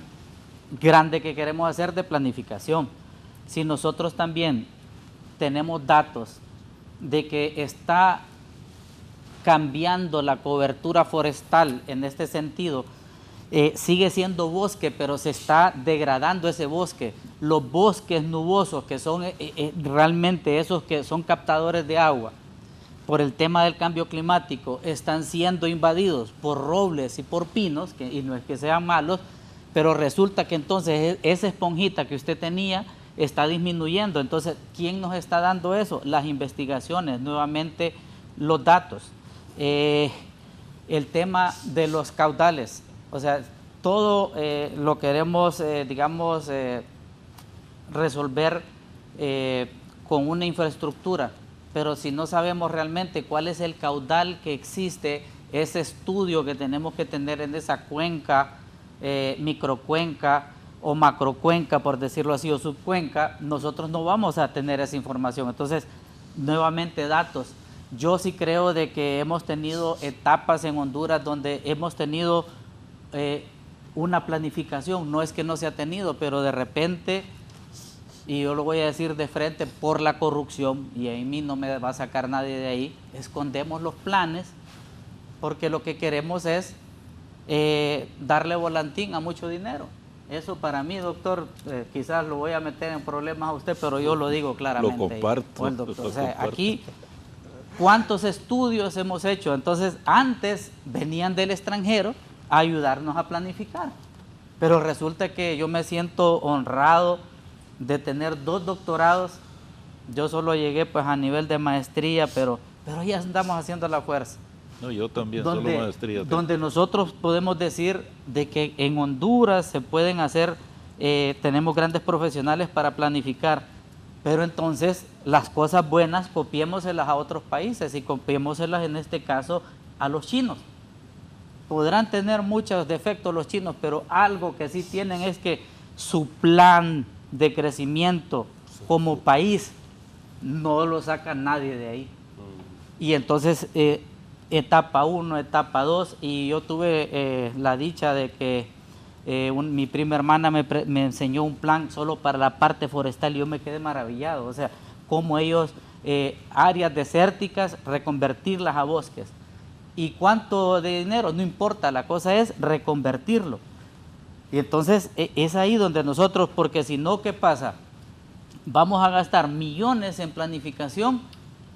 grande que queremos hacer de planificación. Si nosotros también tenemos datos de que está cambiando la cobertura forestal en este sentido, sigue siendo bosque, pero se está degradando ese bosque. Los bosques nubosos, que son realmente esos que son captadores de agua, por el tema del cambio climático, están siendo invadidos por robles y por pinos, y no es que sean malos, pero resulta que entonces esa esponjita que usted tenía está disminuyendo. Entonces, ¿quién nos está dando eso? Las investigaciones, nuevamente los datos. El tema de los caudales, o sea, todo lo queremos, digamos, resolver con una infraestructura, pero si no sabemos realmente cuál es el caudal que existe, ese estudio que tenemos que tener en esa cuenca, microcuenca o macrocuenca, por decirlo así, o subcuenca, nosotros no vamos a tener esa información. Entonces, nuevamente datos. Yo sí creo de que hemos tenido etapas en Honduras donde hemos tenido una planificación, no es que no se ha tenido, pero de repente, y yo lo voy a decir de frente, por la corrupción, y a mí no me va a sacar nadie de ahí, escondemos los planes porque lo que queremos es darle volantín a mucho dinero. Eso para mí, doctor, quizás lo voy a meter en problemas a usted, pero yo lo digo claramente. Lo comparto. El doctor. O sea, aquí, ¿cuántos estudios hemos hecho? Entonces, antes venían del extranjero a ayudarnos a planificar, pero resulta que yo me siento honrado de tener 2 doctorados. Yo solo llegué pues a nivel de maestría, pero ya andamos haciendo la fuerza. No, yo también, solo maestría. Donde nosotros podemos decir de que en Honduras se pueden hacer, tenemos grandes profesionales para planificar, pero entonces las cosas buenas copiémoselas a otros países y copiémoselas en este caso a los chinos. Podrán tener muchos defectos los chinos, pero algo que sí tienen es que su plan de crecimiento como país no lo saca nadie de ahí. Y entonces etapa 1, etapa 2, y yo tuve la dicha de que mi prima hermana me enseñó un plan solo para la parte forestal y yo me quedé maravillado. O sea, cómo ellos, áreas desérticas, reconvertirlas a bosques. ¿Y cuánto de dinero? No importa, la cosa es reconvertirlo. Y entonces es ahí donde nosotros, porque si no, ¿qué pasa? Vamos a gastar millones en planificación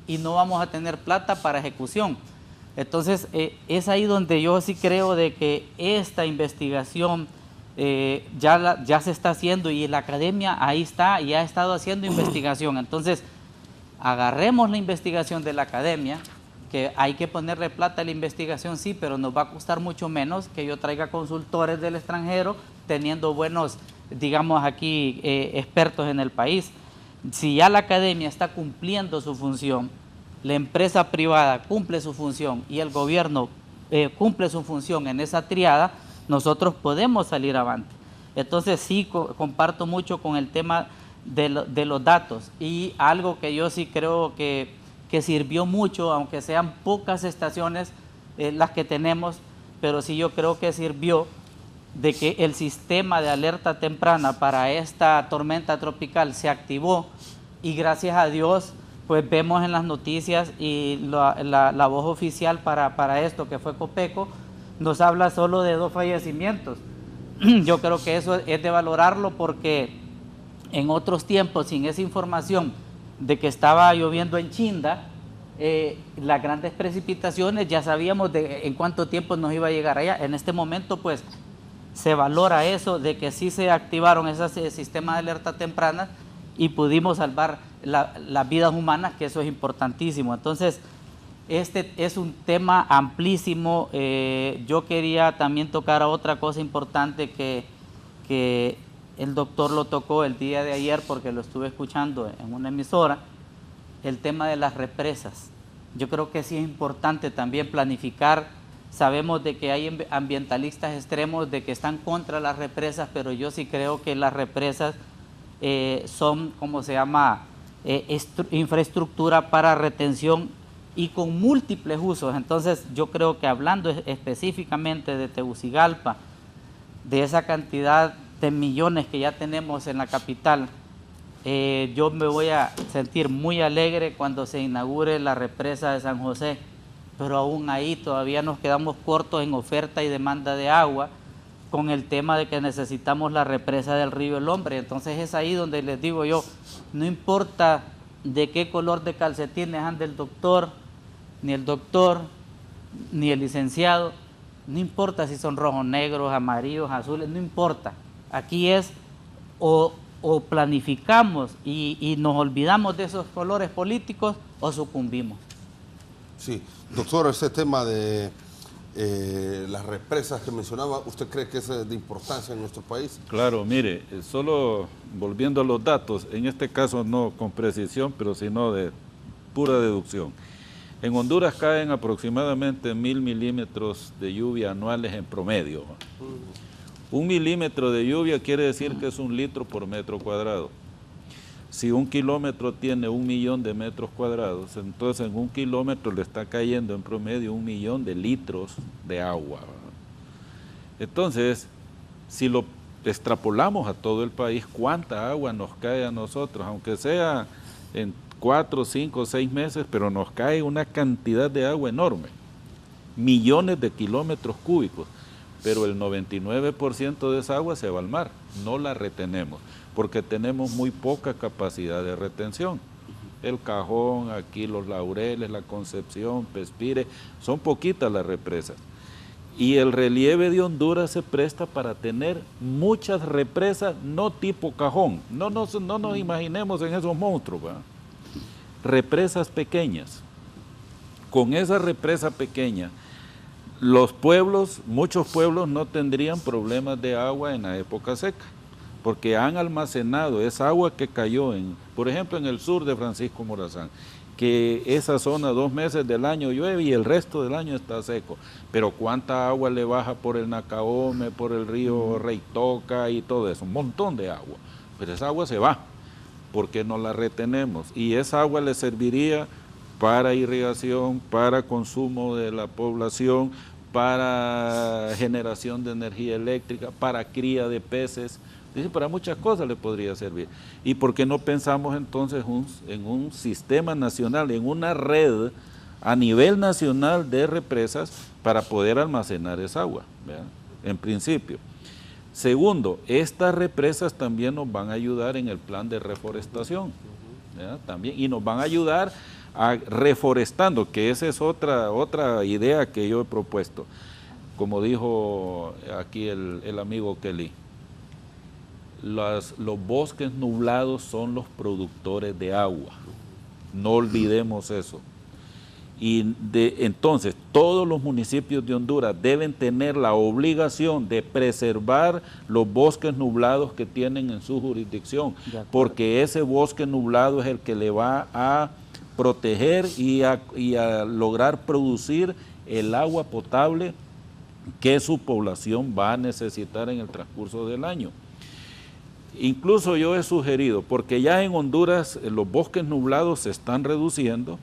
y no vamos a tener plata para ejecución. Entonces es ahí donde yo sí creo de que esta investigación ya se está haciendo, y la academia ahí está y ha estado haciendo investigación. Entonces agarremos la investigación de la academia, que hay que ponerle plata a la investigación, sí, pero nos va a costar mucho menos que yo traiga consultores del extranjero teniendo buenos, digamos aquí, expertos en el país. Si ya la academia está cumpliendo su función, la empresa privada cumple su función y el gobierno cumple su función en esa triada, nosotros podemos salir avante. Entonces sí comparto mucho con el tema de los datos, y algo que yo sí creo que sirvió mucho, aunque sean pocas estaciones las que tenemos, pero sí yo creo que sirvió de que el sistema de alerta temprana para esta tormenta tropical se activó, y gracias a Dios pues vemos en las noticias y la voz oficial para esto, que fue Copeco, nos habla solo de 2 fallecimientos. Yo creo que eso es de valorarlo, porque en otros tiempos, sin esa información de que estaba lloviendo en Chinda, las grandes precipitaciones, ya sabíamos en cuánto tiempo nos iba a llegar allá. En este momento pues se valora eso, de que sí se activaron esos sistemas de alerta temprana y pudimos salvar las vidas humanas, que eso es importantísimo. Entonces, este es un tema amplísimo. Yo quería también tocar a otra cosa importante que el doctor lo tocó el día de ayer, porque lo estuve escuchando en una emisora, el tema de las represas. Yo creo que sí es importante también planificar. Sabemos de que hay ambientalistas extremos de que están contra las represas, pero yo sí creo que las represas son, ¿cómo se llama?, infraestructura para retención y con múltiples usos. Entonces yo creo que, hablando específicamente de Tegucigalpa, de esa cantidad de millones que ya tenemos en la capital, yo me voy a sentir muy alegre cuando se inaugure la represa de San José, pero aún ahí todavía nos quedamos cortos en oferta y demanda de agua, con el tema de que necesitamos la represa del río El Hombre. Entonces es ahí donde les digo yo, no importa de qué color de calcetines ande el doctor, ni el licenciado, no importa si son rojos, negros, amarillos, azules, no importa. Aquí es o planificamos y nos olvidamos de esos colores políticos, o sucumbimos. Sí, doctor, ese tema de las represas que mencionaba, ¿usted cree que es de importancia en nuestro país? Claro, mire, solo volviendo a los datos, en este caso no con precisión, pero sino de pura deducción. En Honduras caen aproximadamente 1000 milímetros de lluvia anuales en promedio. 1 milímetro de lluvia quiere decir que es 1 litro por metro cuadrado. Si 1 kilómetro tiene 1 millón de metros cuadrados, entonces en 1 kilómetro le está cayendo en promedio 1 millón de litros de agua. Entonces, si lo extrapolamos a todo el país, ¿cuánta agua nos cae a nosotros? Aunque sea en 4, 5, 6 meses, pero nos cae una cantidad de agua enorme. Millones de kilómetros cúbicos, pero el 99% de esa agua se va al mar, no la retenemos, porque tenemos muy poca capacidad de retención. El Cajón, aquí los Laureles, la Concepción, Pespire, son poquitas las represas. Y el relieve de Honduras se presta para tener muchas represas, no tipo Cajón, no nos imaginemos en esos monstruos, ¿verdad? Represas pequeñas. Con esa represa pequeña, los pueblos, muchos pueblos no tendrían problemas de agua en la época seca, porque han almacenado esa agua que cayó, por ejemplo, en el sur de Francisco Morazán, que esa zona 2 meses del año llueve y el resto del año está seco. Pero ¿cuánta agua le baja por el Nacaome, por el río Reitoca y todo eso? Un montón de agua. Pero esa agua se va, porque no la retenemos. Y esa agua le serviría para irrigación, para consumo de la población, para generación de energía eléctrica, para cría de peces. Dice, para muchas cosas le podría servir. ¿Y por qué no pensamos entonces en un sistema nacional, en una red a nivel nacional de represas para poder almacenar esa agua, ¿verdad? En principio. Segundo, estas represas también nos van a ayudar en el plan de reforestación, ¿verdad? También, y nos van a ayudar a reforestando, que esa es otra idea que yo he propuesto. Como dijo aquí el amigo Kelly, los bosques nublados son los productores de agua. No olvidemos eso. Y entonces todos los municipios de Honduras deben tener la obligación de preservar los bosques nublados que tienen en su jurisdicción, porque ese bosque nublado es el que le va a proteger y a lograr producir el agua potable que su población va a necesitar en el transcurso del año. Incluso yo he sugerido, porque ya en Honduras los bosques nublados se están reduciendo,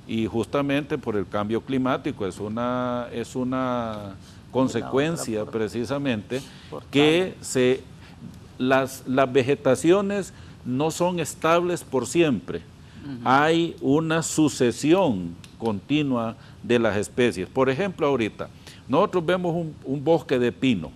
y justamente por el cambio climático es una consecuencia precisamente que las vegetaciones no son estables por siempre. Hay una sucesión continua de las especies. Por ejemplo, ahorita nosotros vemos un bosque de pino.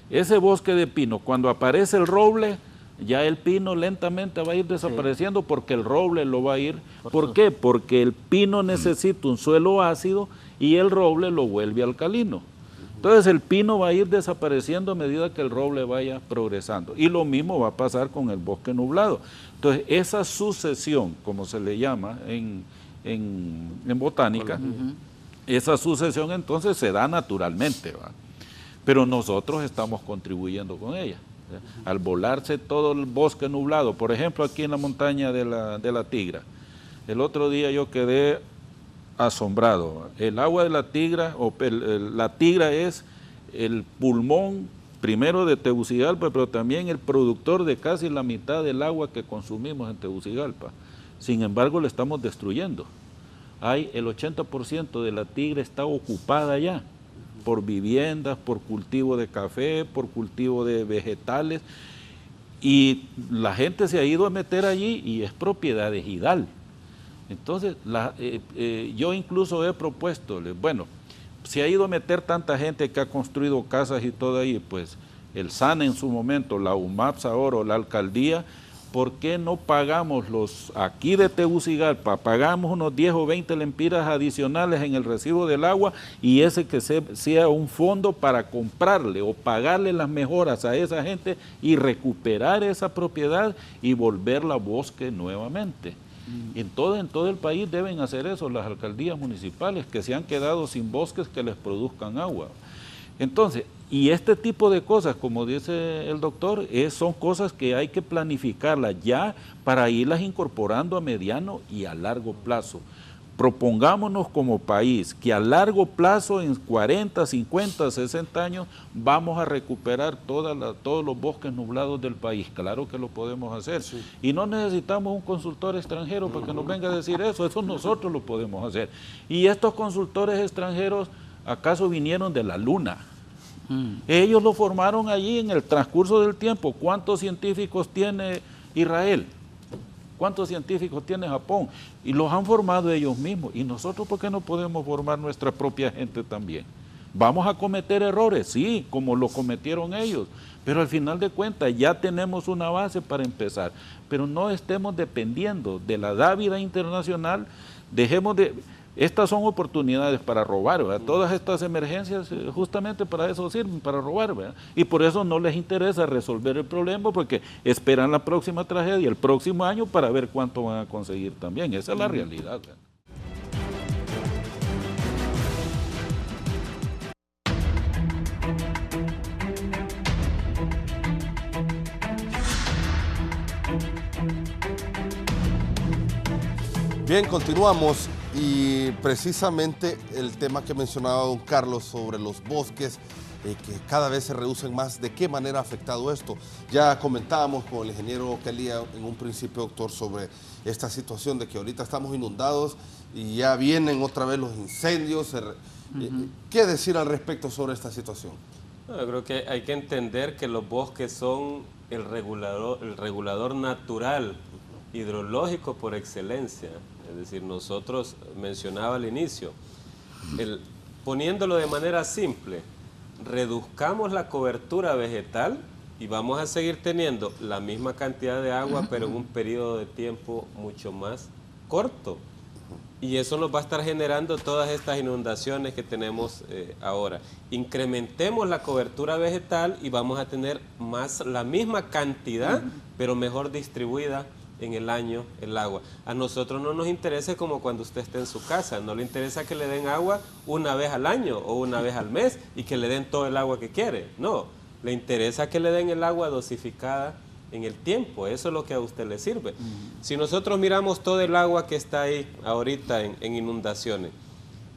Ese bosque de pino, cuando aparece el roble, ya el pino lentamente va a ir desapareciendo porque el roble lo va a ir. ¿Por qué? Porque el pino necesita un suelo ácido y el roble lo vuelve alcalino. Entonces el pino va a ir desapareciendo a medida que el roble vaya progresando. Y lo mismo va a pasar con el bosque nublado. Entonces esa sucesión, como se le llama en botánica, esa sucesión entonces se da naturalmente, ¿va? Pero nosotros estamos contribuyendo con ella. Al volarse todo el bosque nublado, por ejemplo aquí en la montaña de la Tigra, el otro día yo quedé asombrado. El agua de la Tigra, la Tigra es el pulmón primero de Tegucigalpa, pero también el productor de casi la mitad del agua que consumimos en Tegucigalpa. Sin embargo, lo estamos destruyendo. El 80% de la Tigra está ocupada ya por viviendas, por cultivo de café, por cultivo de vegetales, y la gente se ha ido a meter allí y es propiedad ejidal. Entonces, yo incluso he propuesto, bueno, se ha ido a meter tanta gente que ha construido casas y todo ahí, pues el SAN en su momento, la UMAPS ahora, la alcaldía, ¿por qué no pagamos aquí de Tegucigalpa, pagamos unos 10 o 20 lempiras adicionales en el recibo del agua y ese que sea un fondo para comprarle o pagarle las mejoras a esa gente y recuperar esa propiedad y volverla bosque nuevamente? En todo el país deben hacer eso las alcaldías municipales que se han quedado sin bosques que les produzcan agua. Entonces, y este tipo de cosas, como dice el doctor, son cosas que hay que planificarlas ya para irlas incorporando a mediano y a largo plazo. Propongámonos como país que a largo plazo, en 40, 50, 60 años, vamos a recuperar todos los bosques nublados del país. Claro que lo podemos hacer. Sí. Y no necesitamos un consultor extranjero para que nos venga a decir eso nosotros lo podemos hacer. Y estos consultores extranjeros, ¿acaso vinieron de la luna? Ellos lo formaron allí en el transcurso del tiempo. ¿Cuántos científicos tiene Israel? ¿Cuántos científicos tiene Japón? Y los han formado ellos mismos. ¿Y nosotros por qué no podemos formar nuestra propia gente también? ¿Vamos a cometer errores? Sí, como lo cometieron ellos. Pero al final de cuentas ya tenemos una base para empezar. Pero no estemos dependiendo de la dávida internacional. Estas son oportunidades para robar, ¿verdad? Todas estas emergencias justamente para eso sirven, para robar, ¿verdad? Y por eso no les interesa resolver el problema porque esperan la próxima tragedia el próximo año para ver cuánto van a conseguir también. Esa es la realidad, ¿verdad? Bien, continuamos. Y precisamente el tema que mencionaba don Carlos sobre los bosques, que cada vez se reducen más, ¿de qué manera ha afectado esto? Ya comentábamos con el ingeniero Calía en un principio, doctor, sobre esta situación de que ahorita estamos inundados y ya vienen otra vez los incendios. ¿Qué decir al respecto sobre esta situación? Yo creo que hay que entender que los bosques son el regulador natural hidrológico por excelencia. Es decir, nosotros mencionaba al inicio, poniéndolo de manera simple, reduzcamos la cobertura vegetal y vamos a seguir teniendo la misma cantidad de agua, pero en un periodo de tiempo mucho más corto. Y eso nos va a estar generando todas estas inundaciones que tenemos ahora. Incrementemos la cobertura vegetal y vamos a tener la misma cantidad, pero mejor distribuida en el año el agua. A nosotros no nos interesa como cuando usted esté en su casa, no le interesa que le den agua una vez al año o una vez al mes y que le den todo el agua que quiere, no, le interesa que le den el agua dosificada en el tiempo, eso es lo que a usted le sirve. Si nosotros miramos todo el agua que está ahí ahorita en inundaciones,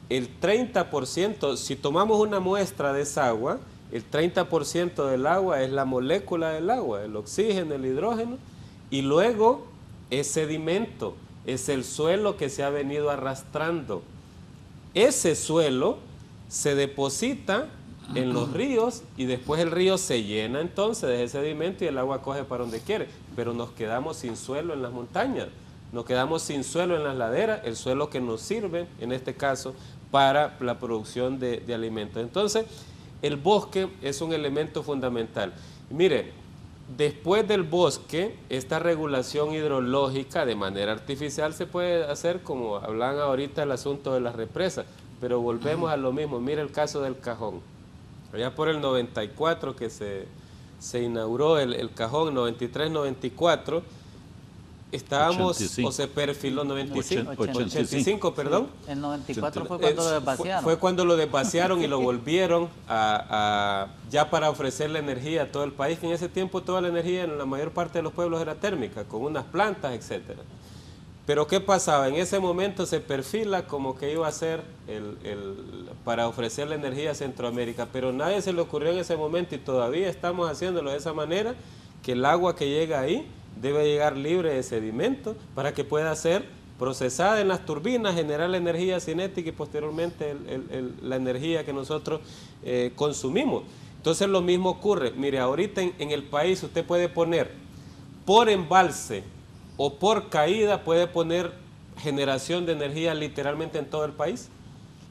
el 30%, si tomamos una muestra de esa agua, el 30% del agua es la molécula del agua, el oxígeno, el hidrógeno, y luego es sedimento, es el suelo que se ha venido arrastrando. Ese suelo se deposita en los ríos y después el río se llena entonces de ese sedimento y el agua coge para donde quiere, pero nos quedamos sin suelo en las montañas, nos quedamos sin suelo en las laderas, el suelo que nos sirve, en este caso, para la producción de alimentos. Entonces, el bosque es un elemento fundamental. Mire, después del bosque, esta regulación hidrológica de manera artificial se puede hacer, como hablan ahorita el asunto de las represas, pero volvemos a lo mismo. Mire el caso del Cajón. Allá por el 94 que se inauguró el Cajón, 93-94, estábamos, 85. O se perfiló 85, perdón. El 94 fue cuando lo desvaciaron. Fue cuando lo desvaciaron y lo volvieron ya para ofrecerle energía a todo el país, que en ese tiempo toda la energía en la mayor parte de los pueblos era térmica, con unas plantas, etcétera. Pero ¿qué pasaba? En ese momento se perfila como que iba a ser para ofrecerle energía a Centroamérica, pero nadie se le ocurrió en ese momento y todavía estamos haciéndolo de esa manera, que el agua que llega ahí debe llegar libre de sedimento para que pueda ser procesada en las turbinas, generar la energía cinética y posteriormente la energía que nosotros consumimos. Entonces lo mismo ocurre. Mire, ahorita en el país usted puede poner por embalse o por caída, puede poner generación de energía literalmente en todo el país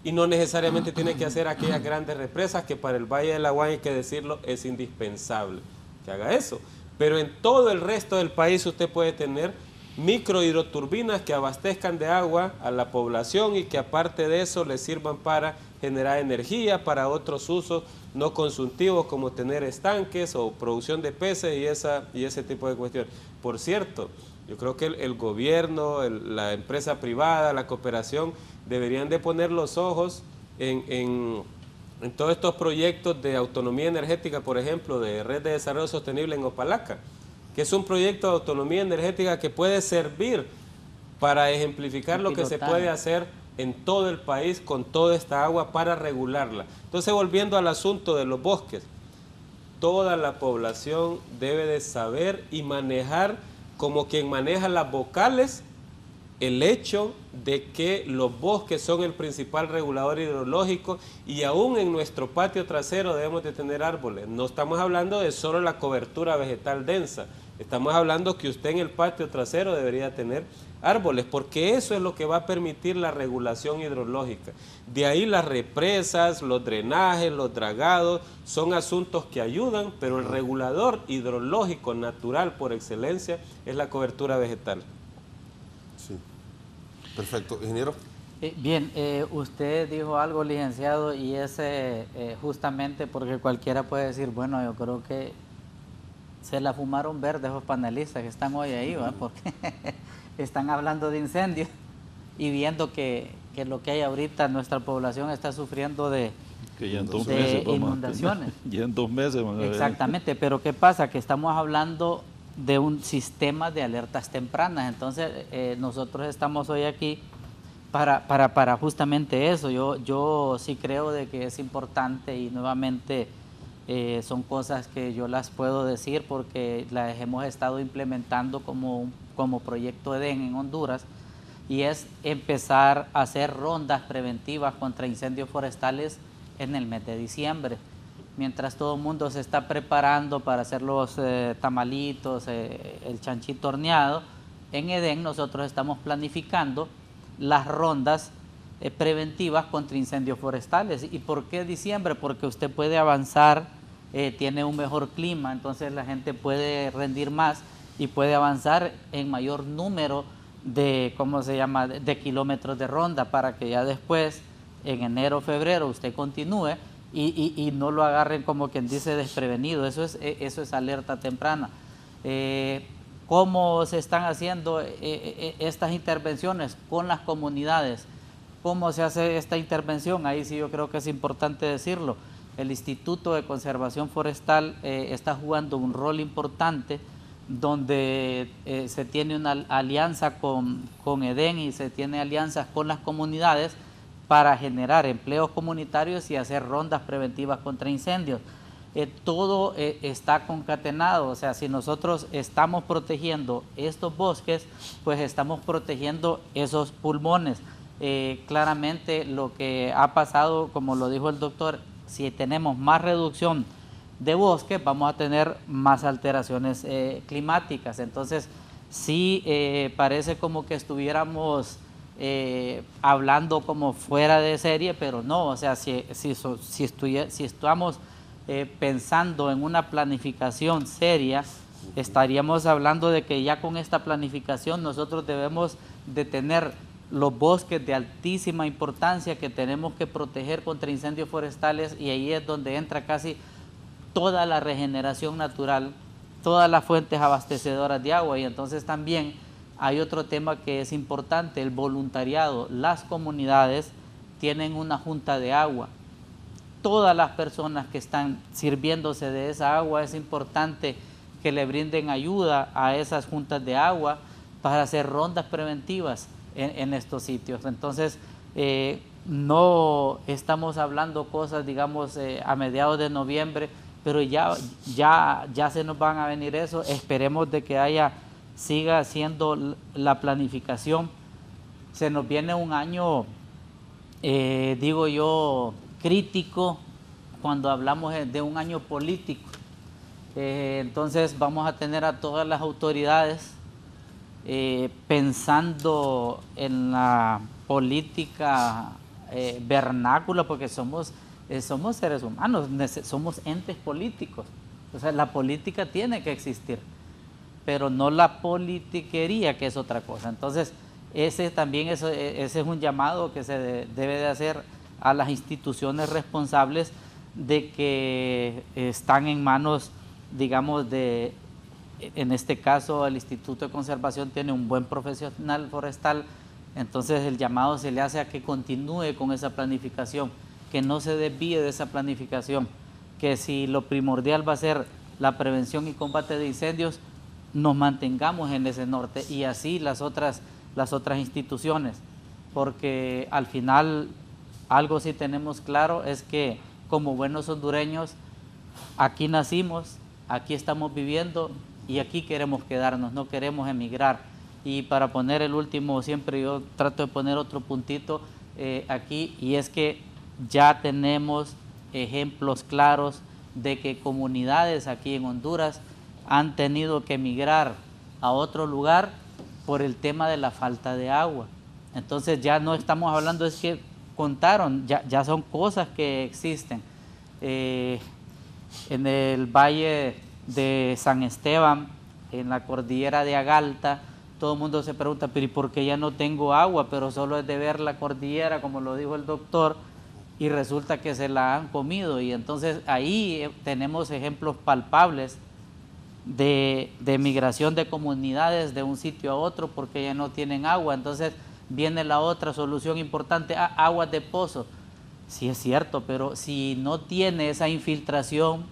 y no necesariamente tiene que hacer aquellas grandes represas que para el Valle del Aguán, hay que decirlo, es indispensable que haga eso. Pero en todo el resto del país usted puede tener microhidroturbinas que abastezcan de agua a la población y que aparte de eso les sirvan para generar energía para otros usos no consultivos como tener estanques o producción de peces y ese tipo de cuestiones. Por cierto, yo creo que el gobierno, la empresa privada, la cooperación deberían de poner los ojos en todos estos proyectos de autonomía energética, por ejemplo, de Red de Desarrollo Sostenible en Opalaca, que es un proyecto de autonomía energética que puede servir para ejemplificar lo que se puede hacer en todo el país con toda esta agua para regularla. Entonces, volviendo al asunto de los bosques, toda la población debe de saber y manejar como quien maneja las vocales el hecho de que los bosques son el principal regulador hidrológico y aún en nuestro patio trasero debemos de tener árboles. No estamos hablando de solo la cobertura vegetal densa, estamos hablando que usted en el patio trasero debería tener árboles, porque eso es lo que va a permitir la regulación hidrológica. De ahí las represas, los drenajes, los dragados, son asuntos que ayudan, pero el regulador hidrológico natural por excelencia es la cobertura vegetal. Sí. Perfecto. Ingeniero. Bien, usted dijo algo, licenciado, y es justamente porque cualquiera puede decir, bueno, yo creo que se la fumaron verde esos panelistas que están hoy ahí, ¿verdad? Porque están hablando de incendios y viendo que lo que hay ahorita, nuestra población está sufriendo de inundaciones. Ya en 2 meses van a ver. Exactamente, pero ¿qué pasa? Que estamos hablando de un sistema de alertas tempranas, entonces nosotros estamos hoy aquí para justamente eso. Yo sí creo de que es importante y nuevamente son cosas que yo las puedo decir porque las hemos estado implementando como proyecto EDEN en Honduras, y es empezar a hacer rondas preventivas contra incendios forestales en el mes de diciembre. Mientras todo el mundo se está preparando para hacer los tamalitos, el chanchito horneado, en EDEN nosotros estamos planificando las rondas preventivas contra incendios forestales. ¿Y por qué diciembre? Porque usted puede avanzar, tiene un mejor clima, entonces la gente puede rendir más y puede avanzar en mayor número de, ¿cómo se llama?, de kilómetros de ronda, para que ya después, en enero, febrero, usted continúe y no lo agarren como quien dice desprevenido. Eso es alerta temprana. ¿Cómo se están haciendo estas intervenciones con las comunidades? ¿Cómo se hace esta intervención? Ahí sí yo creo que es importante decirlo. El Instituto de Conservación Forestal está jugando un rol importante, donde se tiene una alianza con EDEN y se tiene alianzas con las comunidades para generar empleos comunitarios y hacer rondas preventivas contra incendios. Todo está concatenado, o sea, si nosotros estamos protegiendo estos bosques, pues estamos protegiendo esos pulmones. Claramente lo que ha pasado, como lo dijo el doctor, si tenemos más reducción de bosques, vamos a tener más alteraciones climáticas. Entonces, sí parece como que estuviéramos hablando como fuera de serie, pero no, o sea, si estamos pensando en una planificación seria, estaríamos hablando de que ya con esta planificación nosotros debemos de tener los bosques de altísima importancia que tenemos que proteger contra incendios forestales, y ahí es donde entra casi toda la regeneración natural, todas las fuentes abastecedoras de agua. Y entonces también hay otro tema que es importante, el voluntariado. Las comunidades tienen una junta de agua. Todas las personas que están sirviéndose de esa agua, es importante que le brinden ayuda a esas juntas de agua para hacer rondas preventivas en estos sitios. Entonces, no estamos hablando cosas, digamos, a mediados de noviembre, pero ya se nos van a venir eso. Esperemos de que siga haciendo la planificación. Se nos viene un año, digo yo, crítico cuando hablamos de un año político. Entonces vamos a tener a todas las autoridades pensando en la política vernácula, porque somos seres humanos, somos entes políticos. O sea, la política tiene que existir, pero no la politiquería, que es otra cosa. Entonces, ese es un llamado que se debe de hacer a las instituciones responsables, de que están en manos, digamos, en este caso el Instituto de Conservación tiene un buen profesional forestal. Entonces el llamado se le hace a que continúe con esa planificación, que no se desvíe de esa planificación, que si lo primordial va a ser la prevención y combate de incendios, nos mantengamos en ese norte, y así las otras instituciones, porque al final algo sí tenemos claro, es que como buenos hondureños, aquí nacimos, aquí estamos viviendo y aquí queremos quedarnos, no queremos emigrar. Y para poner el último, siempre yo trato de poner otro puntito aquí, y es que ya tenemos ejemplos claros de que comunidades aquí en Honduras han tenido que emigrar a otro lugar por el tema de la falta de agua. Entonces ya no estamos hablando, es que contaron, ya son cosas que existen. En el Valle de San Esteban, en la cordillera de Agalta, todo el mundo se pregunta, pero ¿y por qué ya no tengo agua? Pero solo es de ver la cordillera, como lo dijo el doctor, y resulta que se la han comido. Y entonces ahí tenemos ejemplos palpables de migración de comunidades de un sitio a otro porque ya no tienen agua. Entonces viene la otra solución importante, aguas de pozo. Sí es cierto, pero si no tiene esa infiltración,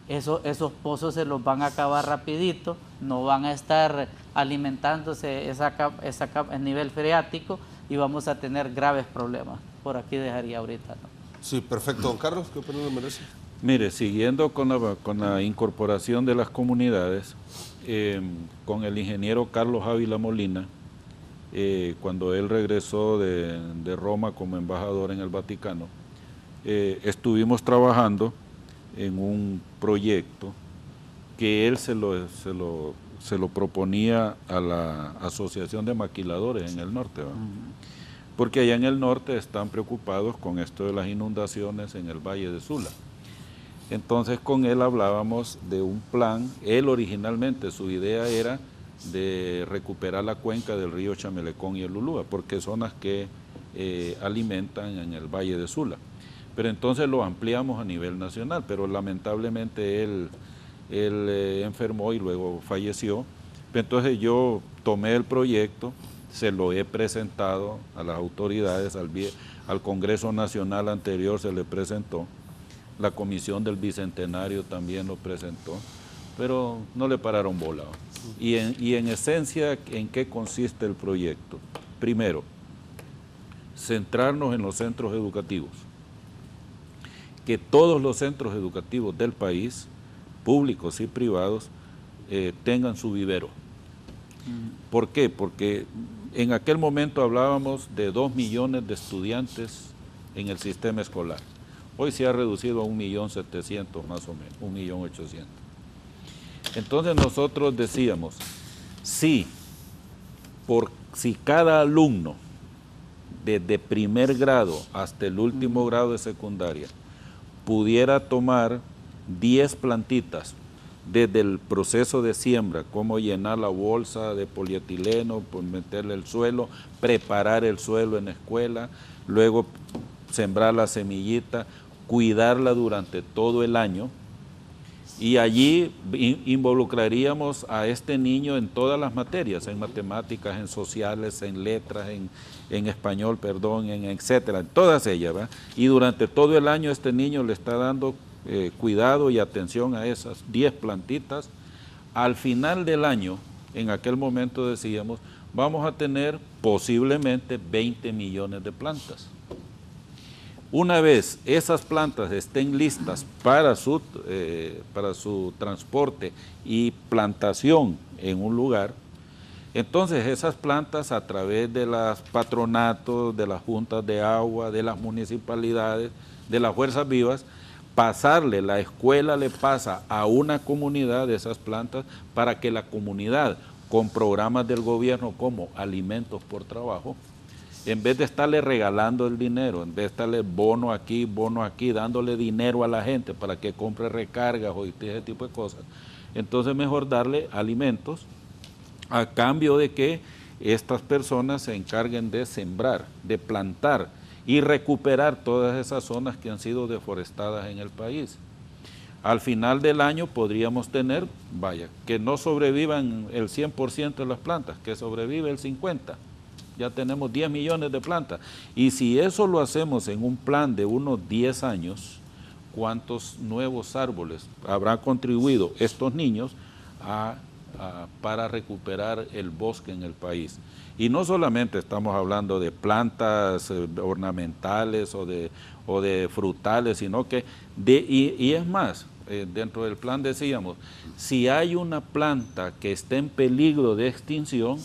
esos pozos se los van a acabar rapidito, no van a estar alimentándose a nivel freático, y vamos a tener graves problemas. Por aquí dejaría ahorita, ¿no? Sí, perfecto. Don Carlos, ¿qué opinión le merece? Mire, siguiendo con la incorporación de las comunidades, con el ingeniero Carlos Ávila Molina, cuando él regresó de Roma como embajador en el Vaticano, estuvimos trabajando en un proyecto que él se lo proponía a la Asociación de Maquiladores en el norte, ¿verdad? Porque allá en el norte están preocupados con esto de las inundaciones en el Valle de Sula. Entonces con él hablábamos de un plan. Él originalmente, su idea era de recuperar la cuenca del río Chamelecón y el Lulúa, porque son las que alimentan en el Valle de Sula. Pero entonces lo ampliamos a nivel nacional, pero lamentablemente él enfermó y luego falleció, Entonces yo tomé el proyecto, se lo he presentado a las autoridades, al Congreso Nacional anterior se le presentó, la Comisión del Bicentenario también lo presentó, pero no le pararon bola. Y en esencia, ¿en qué consiste el proyecto? Primero, centrarnos en los centros educativos, que todos los centros educativos del país, públicos y privados, tengan su vivero. ¿Por qué? Porque en aquel momento hablábamos de 2 millones de estudiantes en el sistema escolar. Hoy se ha reducido a 1.700.000 más o menos, 1.800.000. Entonces nosotros decíamos, si cada alumno, desde primer grado hasta el último grado de secundaria, pudiera tomar 10 plantitas, desde el proceso de siembra, cómo llenar la bolsa de polietileno, pues meterle el suelo, preparar el suelo en la escuela, luego sembrar la semillita, cuidarla durante todo el año, y allí involucraríamos a este niño en todas las materias, en matemáticas, en sociales, en letras, en español, perdón, en etcétera, en todas ellas, ¿verdad? Y durante todo el año este niño le está dando cuidado y atención a esas 10 plantitas. Al final del año, en aquel momento decíamos, vamos a tener posiblemente 20 millones de plantas. Una vez esas plantas estén listas para su transporte y plantación en un lugar, entonces esas plantas, a través de los patronatos, de las juntas de agua, de las municipalidades, de las fuerzas vivas, la escuela le pasa a una comunidad de esas plantas para que la comunidad, con programas del gobierno como alimentos por trabajo, en vez de estarle regalando el dinero, en vez de estarle bono aquí, dándole dinero a la gente para que compre recargas o ese tipo de cosas, entonces mejor darle alimentos a cambio de que estas personas se encarguen de sembrar, de plantar y recuperar todas esas zonas que han sido deforestadas en el país. Al final del año podríamos tener, que no sobrevivan el 100% de las plantas, que sobrevive el 50%. Ya tenemos 10 millones de plantas. Y si eso lo hacemos en un plan de unos 10 años, ¿cuántos nuevos árboles habrán contribuido estos niños para recuperar el bosque en el país? Y no solamente estamos hablando de plantas ornamentales o de frutales, sino que, y es más, dentro del plan decíamos, si hay una planta que esté en peligro de extinción,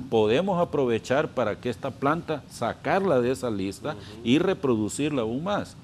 podemos aprovechar para que esta planta, sacarla de esa lista y reproducirla aún más.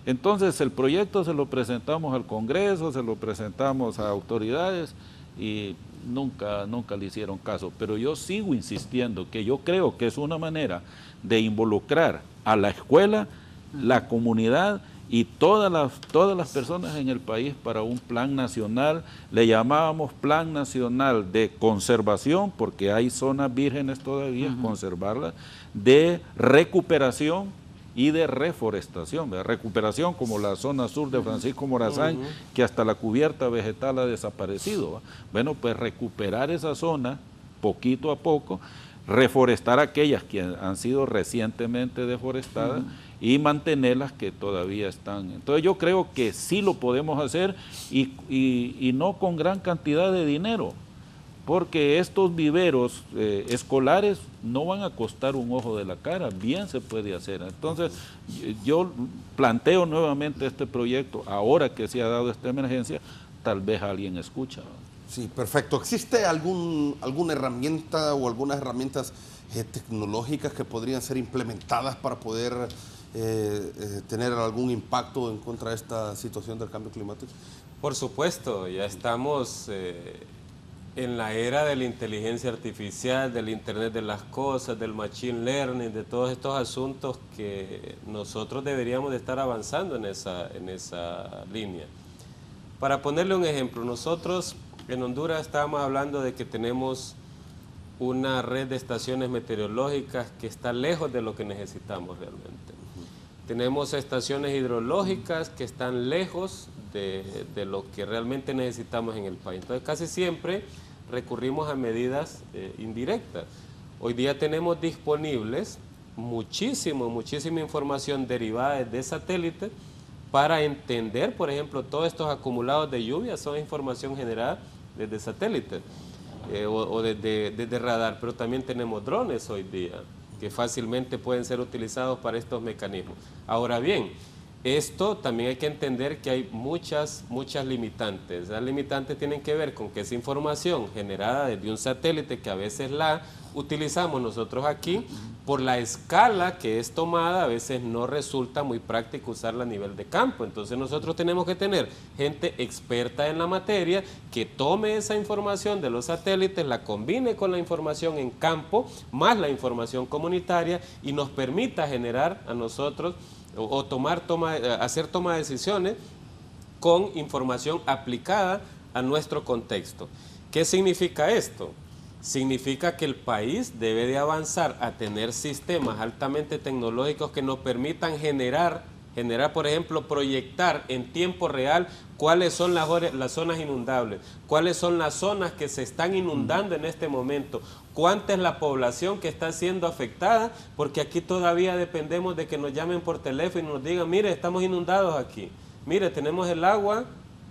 Entonces el proyecto se lo presentamos al Congreso, se lo presentamos a autoridades y nunca le hicieron caso, pero yo sigo insistiendo que yo creo que es una manera de involucrar a la escuela, la comunidad y todas las personas en el país para un plan nacional. Le llamábamos Plan Nacional de Conservación, porque hay zonas vírgenes todavía, conservarlas, de recuperación y de reforestación, de recuperación como la zona sur de Francisco Morazán, que hasta la cubierta vegetal ha desaparecido. Bueno, pues recuperar esa zona poquito a poco, reforestar aquellas que han sido recientemente deforestadas y mantenerlas que todavía están. Entonces yo creo que sí lo podemos hacer y no con gran cantidad de dinero, porque estos viveros escolares no van a costar un ojo de la cara, bien se puede hacer. Entonces yo planteo nuevamente este proyecto, ahora que se ha dado esta emergencia, tal vez alguien escucha. Sí, perfecto. ¿Existe alguna herramienta o algunas herramientas tecnológicas que podrían ser implementadas para poder tener algún impacto en contra de esta situación del cambio climático? Por supuesto, ya estamos en la era de la inteligencia artificial, del Internet de las cosas, del machine learning, de todos estos asuntos que nosotros deberíamos de estar avanzando en esa línea. Para ponerle un ejemplo, nosotros en Honduras estábamos hablando de que tenemos una red de estaciones meteorológicas que está lejos de lo que necesitamos realmente. Tenemos estaciones hidrológicas que están lejos de lo que realmente necesitamos en el país. Entonces casi siempre recurrimos a medidas indirectas. Hoy día tenemos disponibles muchísima información derivada de satélites para entender, por ejemplo, todos estos acumulados de lluvia son información generada desde satélites o desde radar, pero también tenemos drones hoy día que fácilmente pueden ser utilizados para estos mecanismos. Ahora bien, esto también hay que entender que hay muchas limitantes. Las limitantes tienen que ver con que esa información generada desde un satélite, que a veces la utilizamos nosotros aquí, por la escala que es tomada, a veces no resulta muy práctico usarla a nivel de campo. Entonces nosotros tenemos que tener gente experta en la materia que tome esa información de los satélites, la combine con la información en campo, más la información comunitaria, y nos permita generar a nosotros o hacer toma de decisiones con información aplicada a nuestro contexto. ¿Qué significa esto? Significa que el país debe de avanzar a tener sistemas altamente tecnológicos que nos permitan generar, por ejemplo, proyectar en tiempo real cuáles son las zonas inundables, cuáles son las zonas que se están inundando en este momento, cuánta es la población que está siendo afectada, porque aquí todavía dependemos de que nos llamen por teléfono y nos digan, mire, estamos inundados aquí, mire, tenemos el agua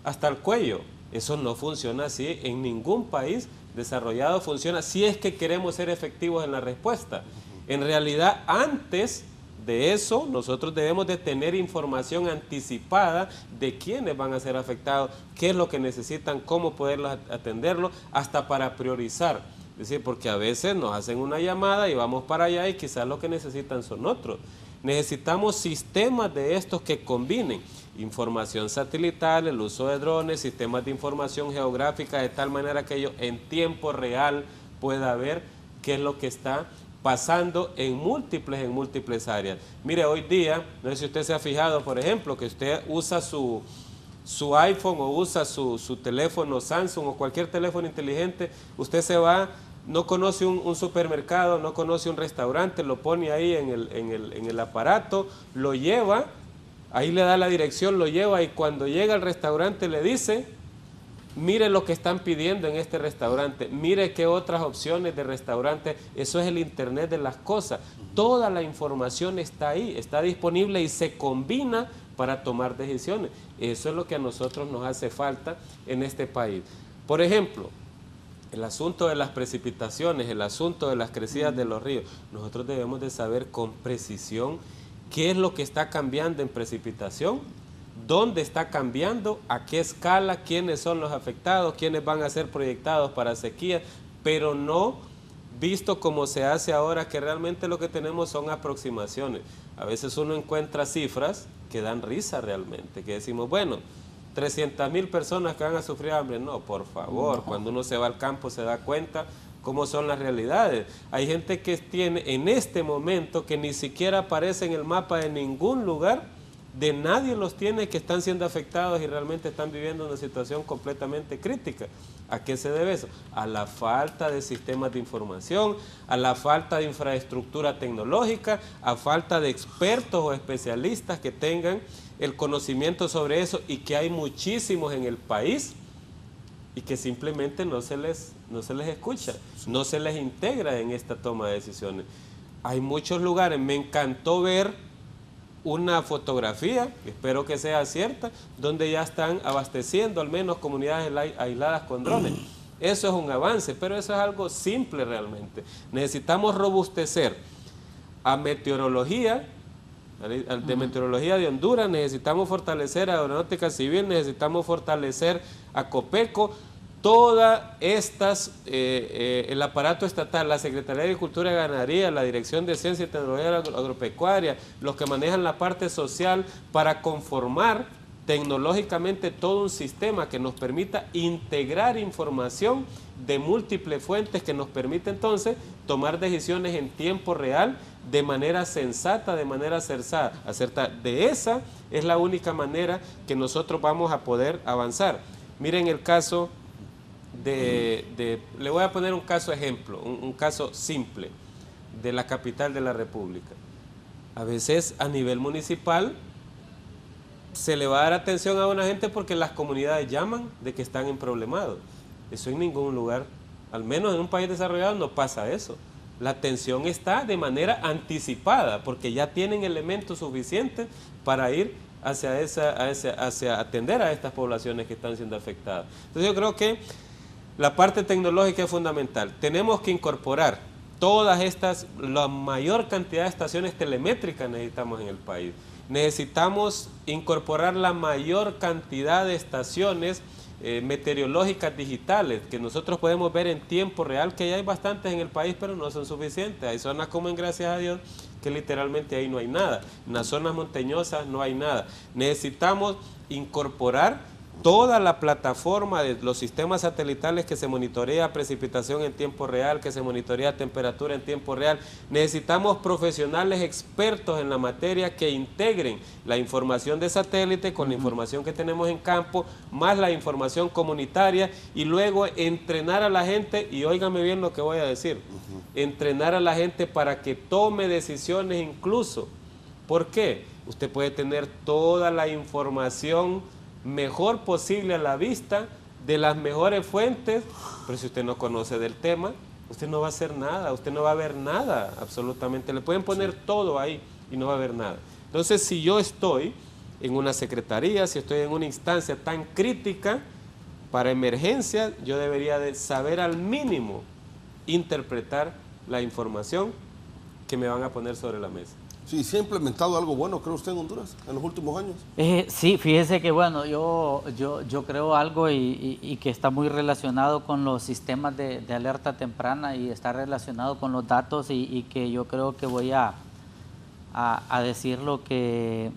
hasta el cuello. Eso no funciona así, en ningún país desarrollado funciona, si es que queremos ser efectivos en la respuesta. En realidad, antes de eso, nosotros debemos de tener información anticipada de quiénes van a ser afectados, qué es lo que necesitan, cómo poderlos atenderlo, hasta para priorizar. Es decir, porque a veces nos hacen una llamada y vamos para allá y quizás lo que necesitan son otros. Necesitamos sistemas de estos que combinen información satelital, el uso de drones, sistemas de información geográfica, de tal manera que ellos en tiempo real pueda ver qué es lo que está pasando en múltiples áreas. Mire, hoy día, no sé si usted se ha fijado, por ejemplo, que usted usa su iPhone o usa su teléfono Samsung o cualquier teléfono inteligente, usted se va, no conoce un supermercado, no conoce un restaurante, lo pone ahí en el aparato, lo lleva, ahí le da la dirección, lo lleva y cuando llega al restaurante le dice, mire lo que están pidiendo en este restaurante, mire qué otras opciones de restaurante, eso es el internet de las cosas. Toda la información está ahí, está disponible y se combina para tomar decisiones. Eso es lo que a nosotros nos hace falta en este país. Por ejemplo, el asunto de las precipitaciones, el asunto de las crecidas de los ríos, nosotros debemos de saber con precisión qué es lo que está cambiando en precipitación, dónde está cambiando, a qué escala, quiénes son los afectados, quiénes van a ser proyectados para sequía, pero no visto como se hace ahora, que realmente lo que tenemos son aproximaciones. A veces uno encuentra cifras que dan risa realmente, que decimos, bueno, 300,000 personas que van a sufrir hambre. No, por favor, cuando uno se va al campo se da cuenta cómo son las realidades. Hay gente que tiene en este momento que ni siquiera aparece en el mapa de ningún lugar, de nadie los tiene, que están siendo afectados y realmente están viviendo una situación completamente crítica. ¿A qué se debe eso? A la falta de sistemas de información, a la falta de infraestructura tecnológica, a falta de expertos o especialistas que tengan el conocimiento sobre eso, y que hay muchísimos en el país y que simplemente no se les escucha, no se les integra en esta toma de decisiones. Hay muchos lugares, me encantó ver una fotografía, espero que sea cierta, donde ya están abasteciendo al menos comunidades aisladas con drones. Eso es un avance, pero eso es algo simple realmente. Necesitamos robustecer a meteorología, de meteorología de Honduras, necesitamos fortalecer a Aeronáutica Civil, necesitamos fortalecer a Copeco, todas estas, el aparato estatal, la Secretaría de Agricultura y Ganadería, la Dirección de Ciencia y Tecnología Agropecuaria, los que manejan la parte social, para conformar tecnológicamente todo un sistema que nos permita integrar información de múltiples fuentes, que nos permite entonces tomar decisiones en tiempo real, de manera sensata, de manera acertada. De esa es la única manera que nosotros vamos a poder avanzar. Miren el caso le voy a poner un caso ejemplo, un caso simple de la capital de la República. A veces a nivel municipal se le va a dar atención a una gente porque las comunidades llaman de que están en problemados. Eso en ningún lugar Al menos en un país desarrollado no pasa eso. La atención está de manera anticipada porque ya tienen elementos suficientes para ir hacia atender a estas poblaciones que están siendo afectadas. Entonces yo creo que la parte tecnológica es fundamental. Tenemos que incorporar todas estas, la mayor cantidad de estaciones telemétricas necesitamos en el país. Necesitamos incorporar la mayor cantidad de estaciones meteorológicas digitales, que nosotros podemos ver en tiempo real, que ya hay bastantes en el país, pero no son suficientes. Hay zonas como en Gracias a Dios, que literalmente ahí no hay nada. En las zonas montañosas no hay nada. Necesitamos incorporar toda la plataforma de los sistemas satelitales que se monitorea precipitación en tiempo real, que se monitorea temperatura en tiempo real. Necesitamos profesionales expertos en la materia que integren la información de satélite con la información que tenemos en campo, más la información comunitaria, y luego entrenar a la gente, y óigame bien lo que voy a decir, entrenar a la gente para que tome decisiones incluso. ¿Por qué? Usted puede tener toda la información mejor posible a la vista, de las mejores fuentes, pero si usted no conoce del tema, usted no va a hacer nada, usted no va a ver nada, absolutamente. Le pueden poner todo ahí y no va a ver nada. Entonces, si yo estoy en una secretaría, si estoy en una instancia tan crítica para emergencia, yo debería de saber al mínimo interpretar la información que me van a poner sobre la mesa. Sí, ¿se ha implementado algo bueno, cree usted, en Honduras en los últimos años? Sí, fíjese que bueno, yo creo algo y que está muy relacionado con los sistemas de alerta temprana y está relacionado con los datos y que yo creo que voy a decir lo que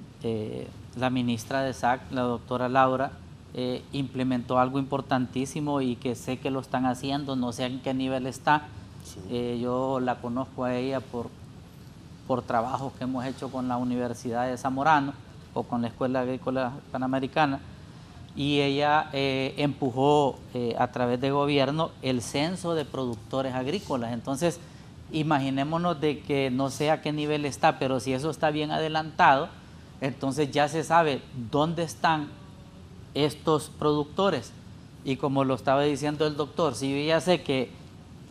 la ministra de SAC, la doctora Laura, implementó algo importantísimo y que sé que lo están haciendo, no sé en qué nivel está. Sí. Yo la conozco a ella por trabajos que hemos hecho con la Universidad de Zamorano o con la Escuela Agrícola Panamericana, y ella empujó a través de gobierno el censo de productores agrícolas. Entonces, imaginémonos de que no sé a qué nivel está, pero si eso está bien adelantado, entonces ya se sabe dónde están estos productores. Y como lo estaba diciendo el doctor, si yo ya sé que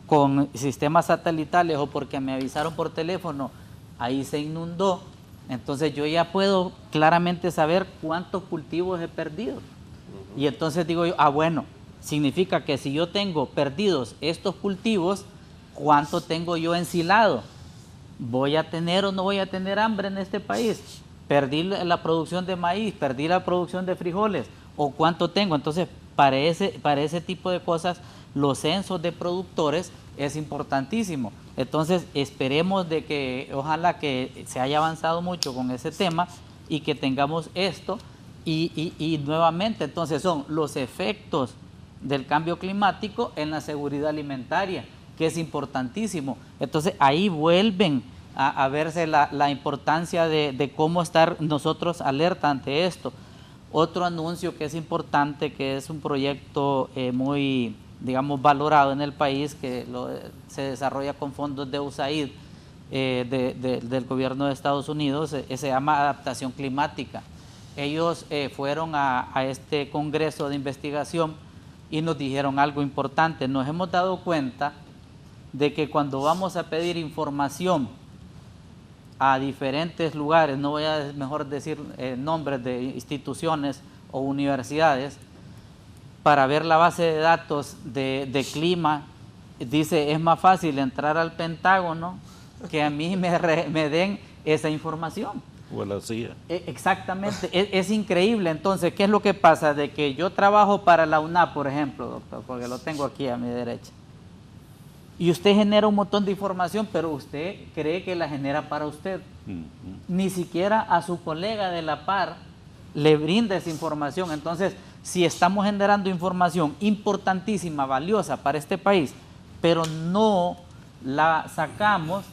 con sistemas satelitales o porque me avisaron por teléfono, ahí se inundó, entonces yo ya puedo claramente saber cuántos cultivos he perdido. Y entonces digo yo, bueno, significa que si yo tengo perdidos estos cultivos, ¿cuánto tengo yo ensilado? ¿Voy a tener o no voy a tener hambre en este país? ¿Perdí la producción de maíz? ¿Perdí la producción de frijoles? ¿O cuánto tengo? Entonces, para ese tipo de cosas, los censos de productores es importantísimo. Entonces, esperemos de que, ojalá que se haya avanzado mucho con ese tema y que tengamos esto. Y nuevamente, entonces, son los efectos del cambio climático en la seguridad alimentaria, que es importantísimo. Entonces, ahí vuelven a verse la importancia de cómo estar nosotros alerta ante esto. Otro anuncio que es importante, que es un proyecto muy, digamos, valorado en el país, que se desarrolla con fondos de USAID del gobierno de Estados Unidos, se llama adaptación climática. Ellos fueron a este congreso de investigación y nos dijeron algo importante. Nos hemos dado cuenta de que cuando vamos a pedir información a diferentes lugares, no voy a mejor decir nombres de instituciones o universidades, para ver la base de datos de clima, dice, es más fácil entrar al Pentágono que a mí me den esa información. O a la CIA. Exactamente, es increíble. Entonces, ¿qué es lo que pasa? De que yo trabajo para la UNAP, por ejemplo, doctor, porque lo tengo aquí a mi derecha. Y usted genera un montón de información, pero usted cree que la genera para usted. Ni siquiera a su colega de la par le brinda esa información. Entonces, si estamos generando información importantísima, valiosa para este país, pero no la sacamos,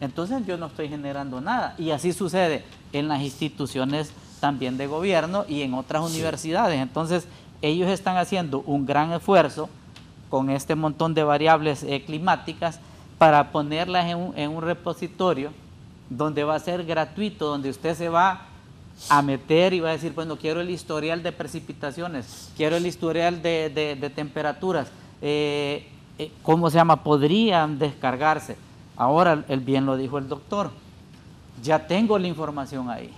entonces yo no estoy generando nada. Y así sucede en las instituciones también de gobierno y en otras universidades. Entonces, ellos están haciendo un gran esfuerzo con este montón de variables climáticas para ponerlas en un repositorio donde va a ser gratuito, donde usted se va a meter y va a decir, bueno, quiero el historial de precipitaciones, quiero el historial de temperaturas, ¿cómo se llama? Podrían descargarse. Ahora, bien lo dijo el doctor, ya tengo la información ahí.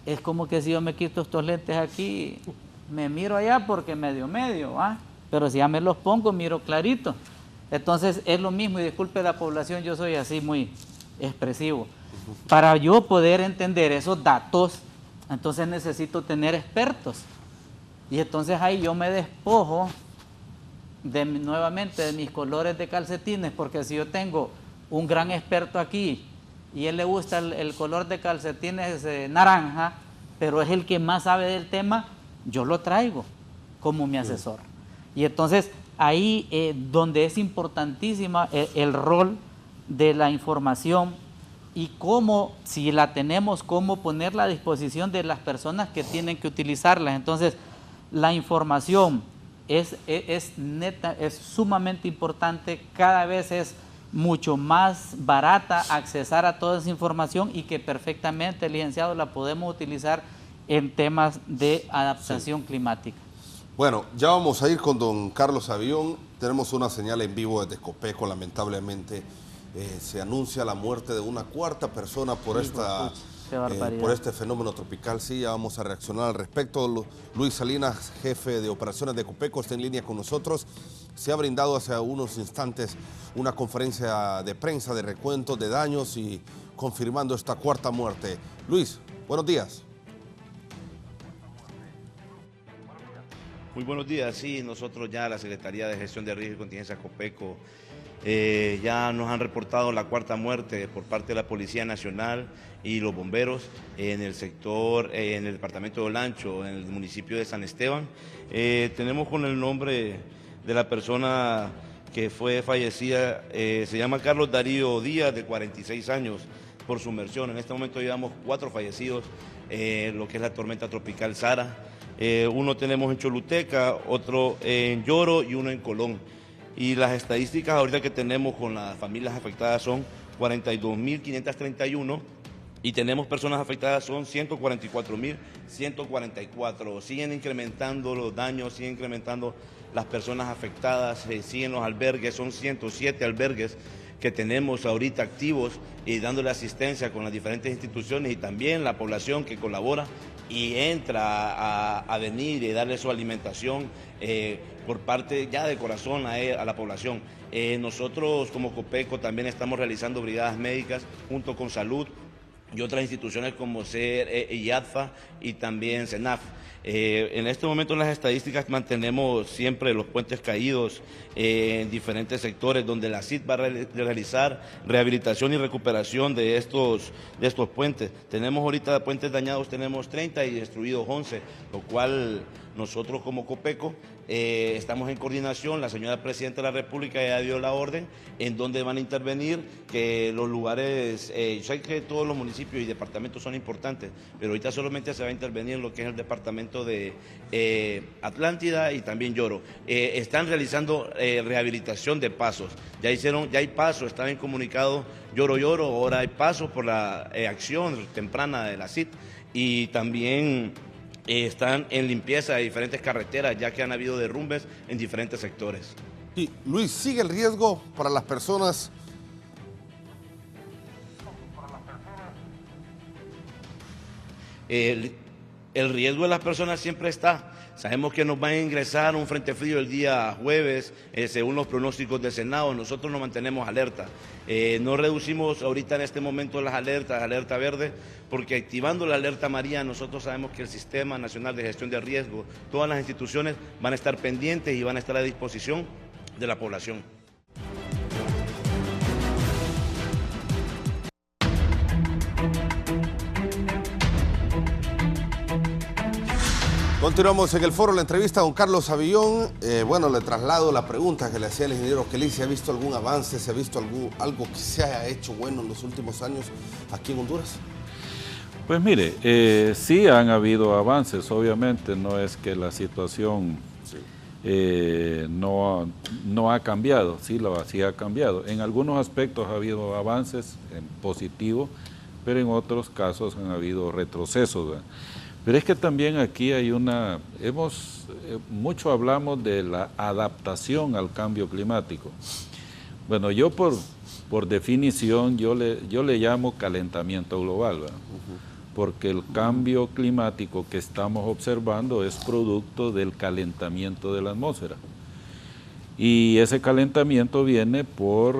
Es como que si yo me quito estos lentes aquí, me miro allá porque medio, ¿ah? Pero si ya me los pongo, miro clarito. Entonces es lo mismo, y disculpe la población, yo soy así muy expresivo. Para yo poder entender esos datos, entonces necesito tener expertos. Y entonces ahí yo me despojo nuevamente de mis colores de calcetines, porque si yo tengo un gran experto aquí y él le gusta el color de calcetines naranja, pero es el que más sabe del tema, yo lo traigo como mi asesor. Y entonces ahí donde es importantísima el rol de la información y cómo, si la tenemos, cómo ponerla a disposición de las personas que tienen que utilizarla. Entonces, la información es sumamente importante, cada vez es mucho más barata accesar a toda esa información y que perfectamente, licenciado, la podemos utilizar en temas de adaptación climática. Bueno, ya vamos a ir con don Carlos Avión. Tenemos una señal en vivo desde Copeco, lamentablemente. Se anuncia la muerte de una cuarta persona por este fenómeno tropical. Sí, ya vamos a reaccionar al respecto. Luis Salinas, jefe de operaciones de Copeco, está en línea con nosotros. Se ha brindado hace unos instantes una conferencia de prensa de recuento de daños y confirmando esta cuarta muerte. Luis, buenos días. Muy buenos días. Sí, nosotros ya, la Secretaría de Gestión de Riesgo y Contingencia Copeco, ya nos han reportado la cuarta muerte por parte de la Policía Nacional y los bomberos en el sector, en el departamento de Olancho, en el municipio de San Esteban. Tenemos con el nombre de la persona que fue fallecida, se llama Carlos Darío Díaz, de 46 años, por sumersión. En este momento llevamos 4 fallecidos, lo que es la tormenta tropical Sara. Uno tenemos en Choluteca, otro en Lloro y uno en Colón. Y las estadísticas ahorita que tenemos con las familias afectadas son 42.531 y tenemos personas afectadas son 144.144. Siguen incrementando los daños, siguen incrementando las personas afectadas, siguen los albergues, son 107 albergues que tenemos ahorita activos y dándole asistencia con las diferentes instituciones y también la población que colabora y entra a venir y darle su alimentación por parte ya de corazón a la población. Nosotros como Copeco también estamos realizando brigadas médicas junto con Salud y otras instituciones como SER y ADFA y también CENAF. En este momento en las estadísticas mantenemos siempre los puentes caídos en diferentes sectores donde la CID va a realizar rehabilitación y recuperación de estos puentes. Tenemos ahorita puentes dañados, tenemos 30 y destruidos 11, lo cual nosotros como Copeco estamos en coordinación. La señora Presidenta de la República ya dio la orden en donde van a intervenir, que los lugares, yo sé que todos los municipios y departamentos son importantes, pero ahorita solamente se va a intervenir en lo que es el departamento de Atlántida y también Lloro. Están realizando rehabilitación de pasos, ya hay pasos, estaba en comunicado Lloro, ahora hay pasos por la acción temprana de la CID y también están en limpieza de diferentes carreteras, ya que han habido derrumbes en diferentes sectores. Sí, Luis, ¿sigue el riesgo para las personas? El riesgo de las personas siempre está. Sabemos que nos van a ingresar un frente frío el día jueves, según los pronósticos del Senado. Nosotros nos mantenemos alerta. No reducimos ahorita en este momento las alertas, alerta verde, porque activando la alerta amarilla nosotros sabemos que el Sistema Nacional de Gestión de Riesgo, todas las instituciones van a estar pendientes y van a estar a disposición de la población. Continuamos en el foro, la entrevista a don Carlos Avión. Bueno, le traslado la pregunta que le hacía el ingeniero Kelly. ¿Se ha visto algún avance, se ha visto algo que se haya hecho bueno en los últimos años aquí en Honduras? Pues mire, sí han habido avances, obviamente, no es que la situación no ha cambiado, sí ha cambiado. En algunos aspectos ha habido avances en positivo, pero en otros casos han habido retrocesos, ¿verdad? Pero es que también aquí hay mucho hablamos de la adaptación al cambio climático. Bueno, yo por definición, yo le llamo calentamiento global, ¿verdad? Porque el cambio climático que estamos observando es producto del calentamiento de la atmósfera. Y ese calentamiento viene por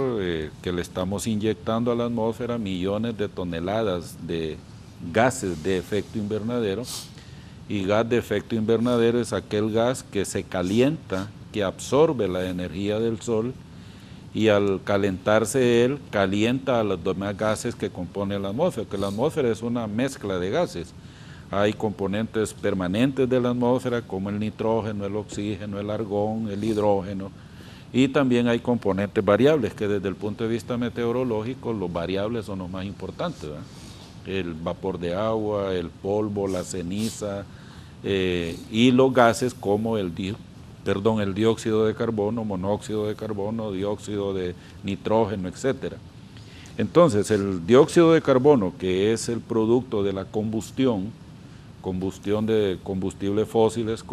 que le estamos inyectando a la atmósfera millones de toneladas de gases de efecto invernadero, y gas de efecto invernadero es aquel gas que se calienta, que absorbe la energía del sol, y al calentarse él, calienta a los demás gases que componen la atmósfera, que la atmósfera es una mezcla de gases. Hay componentes permanentes de la atmósfera como el nitrógeno, el oxígeno, el argón, el hidrógeno, y también hay componentes variables que desde el punto de vista meteorológico los variables son los más importantes, ¿verdad? El vapor de agua, el polvo, la ceniza, y los gases como el dióxido de carbono, monóxido de carbono, dióxido de nitrógeno, etc. Entonces, el dióxido de carbono, que es el producto de la combustión de combustibles fósiles,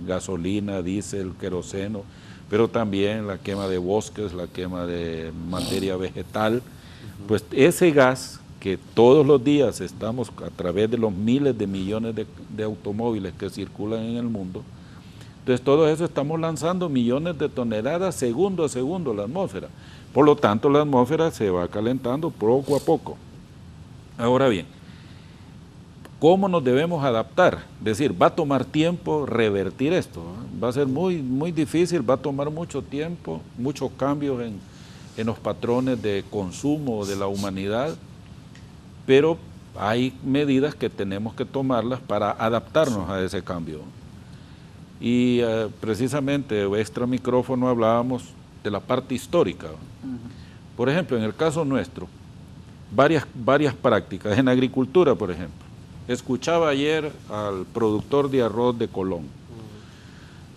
gasolina, diésel, queroseno, pero también la quema de bosques, la quema de materia vegetal, pues ese gas que todos los días estamos a través de los miles de millones de automóviles que circulan en el mundo, entonces todo eso estamos lanzando millones de toneladas segundo a segundo a la atmósfera. Por lo tanto, la atmósfera se va calentando poco a poco. Ahora bien, ¿cómo nos debemos adaptar? Es decir, va a tomar tiempo revertir esto, ¿eh? Va a ser muy, muy difícil, va a tomar mucho tiempo, muchos cambios en los patrones de consumo de la humanidad, pero hay medidas que tenemos que tomarlas para adaptarnos a ese cambio. Y precisamente extra micrófono hablábamos de la parte histórica. Por ejemplo, en el caso nuestro, varias prácticas. En agricultura, por ejemplo, escuchaba ayer al productor de arroz de Colón,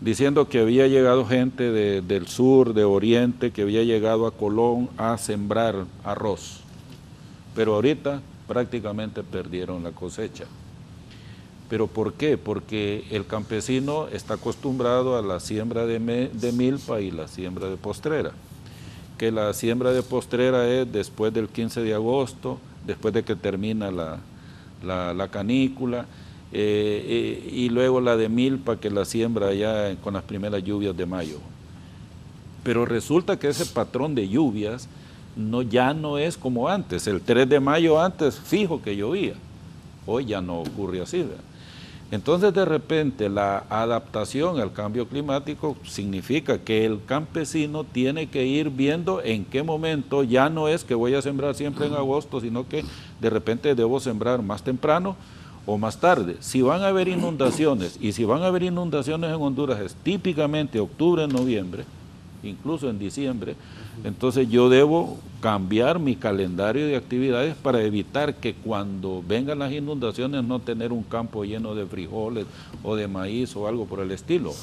diciendo que había llegado gente del sur, de oriente, que había llegado a Colón a sembrar arroz. Pero ahorita prácticamente perdieron la cosecha. ¿Pero por qué? Porque el campesino está acostumbrado a la siembra de milpa y la siembra de postrera. Que la siembra de postrera es después del 15 de agosto, después de que termina la canícula, y luego la de milpa que la siembra ya con las primeras lluvias de mayo. Pero resulta que ese patrón de lluvias ya no es como antes. El 3 de mayo antes fijo que llovía, hoy ya no ocurre así, ¿verdad? Entonces, de repente, la adaptación al cambio climático significa que el campesino tiene que ir viendo en qué momento, ya no es que voy a sembrar siempre en agosto, sino que de repente debo sembrar más temprano o más tarde. Si van a haber inundaciones, y si van a haber inundaciones en Honduras, es típicamente octubre, noviembre, incluso en diciembre, entonces yo debo cambiar mi calendario de actividades para evitar que cuando vengan las inundaciones no tener un campo lleno de frijoles o de maíz o algo por el estilo.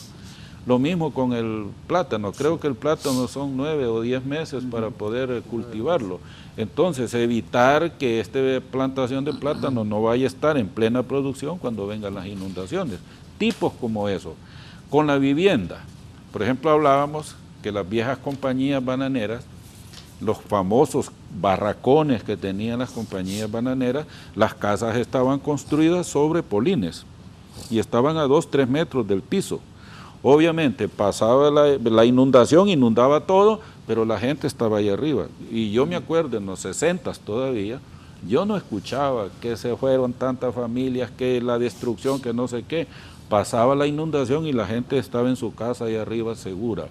Lo mismo con el plátano, creo que el plátano son 9 o 10 meses para poder cultivarlo. Entonces evitar que esta plantación de plátano no vaya a estar en plena producción cuando vengan las inundaciones. Tipos como eso. Con la vivienda, por ejemplo, hablábamos que las viejas compañías bananeras, los famosos barracones que tenían las compañías bananeras, las casas estaban construidas sobre polines y estaban a 2-3 metros del piso. Obviamente pasaba la inundación, inundaba todo, pero la gente estaba ahí arriba. Y yo me acuerdo en los 60s todavía, yo no escuchaba que se fueron tantas familias, que la destrucción, que no sé qué. Pasaba la inundación y la gente estaba en su casa ahí arriba segura.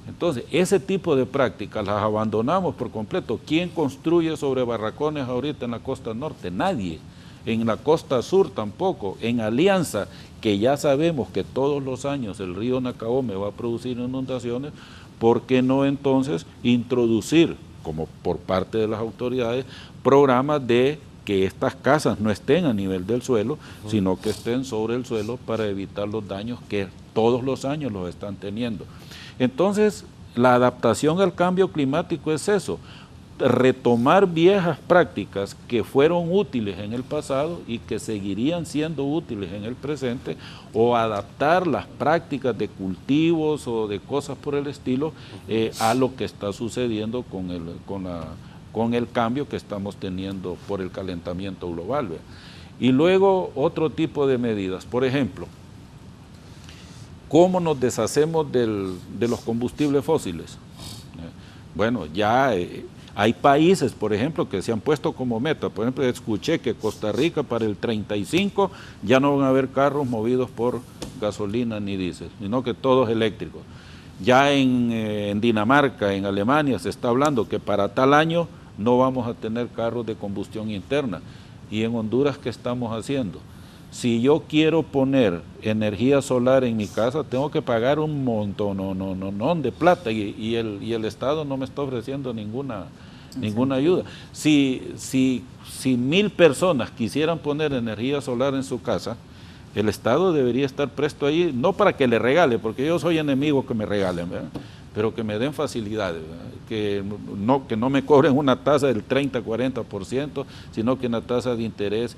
Entonces, ese tipo de prácticas las abandonamos por completo. ¿Quién construye sobre barracones ahorita en la costa norte? Nadie. En la costa sur tampoco. En Alianza, que ya sabemos que todos los años el río Nacaome va a producir inundaciones, ¿por qué no entonces introducir, como por parte de las autoridades, programas de que estas casas no estén a nivel del suelo, sino que estén sobre el suelo para evitar los daños que todos los años los están teniendo? Entonces, la adaptación al cambio climático es eso, retomar viejas prácticas que fueron útiles en el pasado y que seguirían siendo útiles en el presente, o adaptar las prácticas de cultivos o de cosas por el estilo a lo que está sucediendo con el cambio que estamos teniendo por el calentamiento global, ¿ve? Y luego otro tipo de medidas, por ejemplo, ¿cómo nos deshacemos de los combustibles fósiles? Bueno, ya hay países, por ejemplo, que se han puesto como meta. Por ejemplo, escuché que Costa Rica para el 35 ya no van a haber carros movidos por gasolina ni diésel, sino que todos eléctricos. Ya en Dinamarca, en Alemania, se está hablando que para tal año no vamos a tener carros de combustión interna. Y en Honduras, ¿qué estamos haciendo? Si yo quiero poner energía solar en mi casa, tengo que pagar un montón de plata y el Estado no me está ofreciendo ninguna ayuda. Si 1000 personas quisieran poner energía solar en su casa, el Estado debería estar presto ahí, no para que le regale, porque yo soy enemigo que me regalen, ¿verdad? Pero que me den facilidades, ¿verdad? Que no me cobren una tasa del 30-40%, sino que una tasa de interés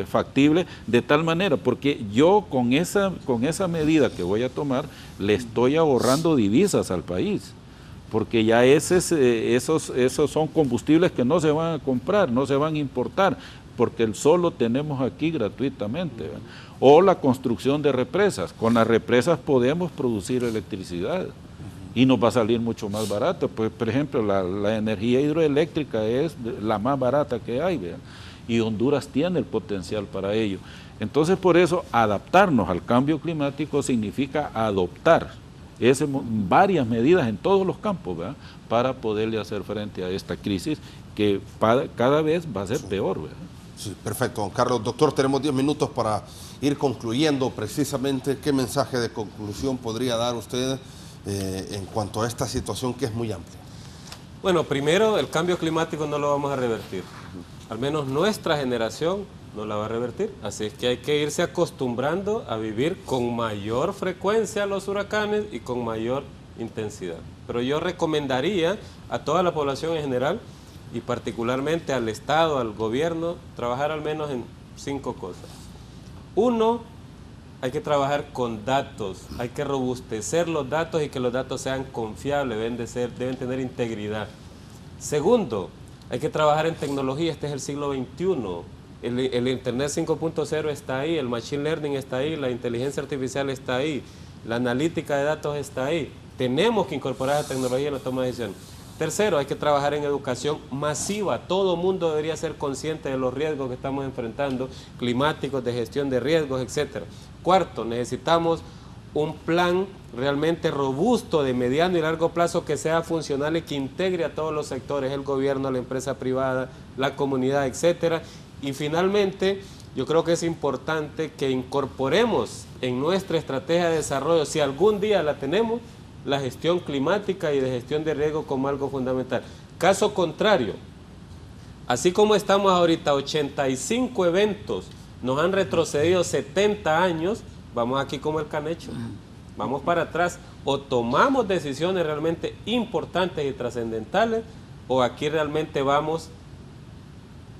factible, de tal manera, porque yo con esa medida que voy a tomar, le estoy ahorrando divisas al país, porque ya esos son combustibles que no se van a comprar, no se van a importar, porque el sol lo tenemos aquí gratuitamente, ¿verdad? O la construcción de represas. Con las represas podemos producir electricidad y nos va a salir mucho más barato. Pues, por ejemplo, la energía hidroeléctrica es la más barata que hay, ¿verdad? Y Honduras tiene el potencial para ello. Entonces, por eso, adaptarnos al cambio climático significa adoptar varias medidas en todos los campos, ¿verdad? Para poderle hacer frente a esta crisis que cada vez va a ser peor, ¿verdad? Sí, perfecto, don Carlos. Doctor, tenemos 10 minutos para ir concluyendo precisamente. ¿Qué mensaje de conclusión podría dar usted en cuanto a esta situación que es muy amplia? Bueno, primero, el cambio climático no lo vamos a revertir. Al menos nuestra generación no la va a revertir. Así es que hay que irse acostumbrando a vivir con mayor frecuencia los huracanes y con mayor intensidad. Pero yo recomendaría a toda la población en general, y particularmente al Estado, al gobierno, trabajar al menos en 5 cosas. 1, hay que trabajar con datos, hay que robustecer los datos y que los datos sean confiables, deben tener integridad. 2, hay que trabajar en tecnología, este es el siglo XXI, el Internet 5.0 está ahí, el Machine Learning está ahí, la inteligencia artificial está ahí, la analítica de datos está ahí. Tenemos que incorporar esa tecnología en la toma de decisiones. 3, hay que trabajar en educación masiva. Todo mundo debería ser consciente de los riesgos que estamos enfrentando, climáticos, de gestión de riesgos, etc. 4, necesitamos un plan realmente robusto de mediano y largo plazo que sea funcional y que integre a todos los sectores, el gobierno, la empresa privada, la comunidad, etc. Y finalmente, yo creo que es importante que incorporemos en nuestra estrategia de desarrollo, si algún día la tenemos, la gestión climática y de gestión de riesgo como algo fundamental. Caso contrario, así como estamos ahorita, 85 eventos nos han retrocedido 70 años, vamos aquí como el canecho, vamos para atrás, o tomamos decisiones realmente importantes y trascendentales, o aquí realmente vamos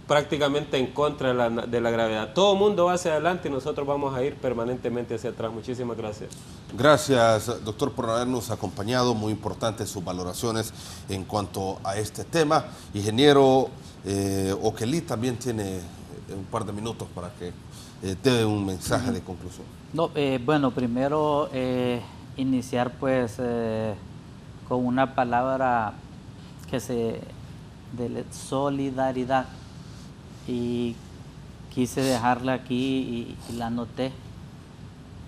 prácticamente en contra de la gravedad. Todo el mundo va hacia adelante y nosotros vamos a ir permanentemente hacia atrás. Muchísimas gracias. Gracias, doctor, por habernos acompañado. Muy importantes sus valoraciones en cuanto a este tema. Ingeniero Oquelí también tiene un par de minutos para que dé un mensaje de conclusión. No, bueno, primero iniciar pues con una palabra de solidaridad, y quise dejarla aquí y la anoté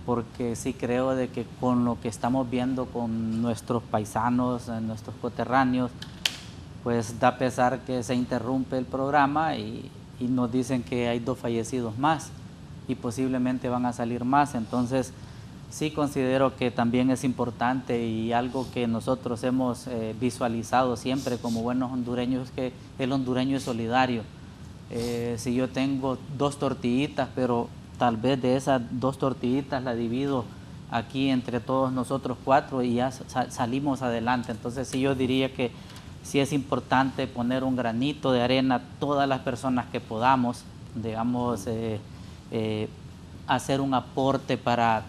porque sí creo de que con lo que estamos viendo con nuestros paisanos, nuestros coterráneos, pues da pesar que se interrumpe el programa y nos dicen que hay 2 fallecidos más y posiblemente van a salir más. Entonces sí considero que también es importante, y algo que nosotros hemos visualizado siempre como buenos hondureños, es que el hondureño es solidario. Si yo tengo 2 tortillitas, pero tal vez de esas 2 tortillitas la divido aquí entre todos nosotros 4 y ya salimos adelante. Entonces sí, yo diría que sí es importante poner un granito de arena, todas las personas que podamos, digamos, hacer un aporte para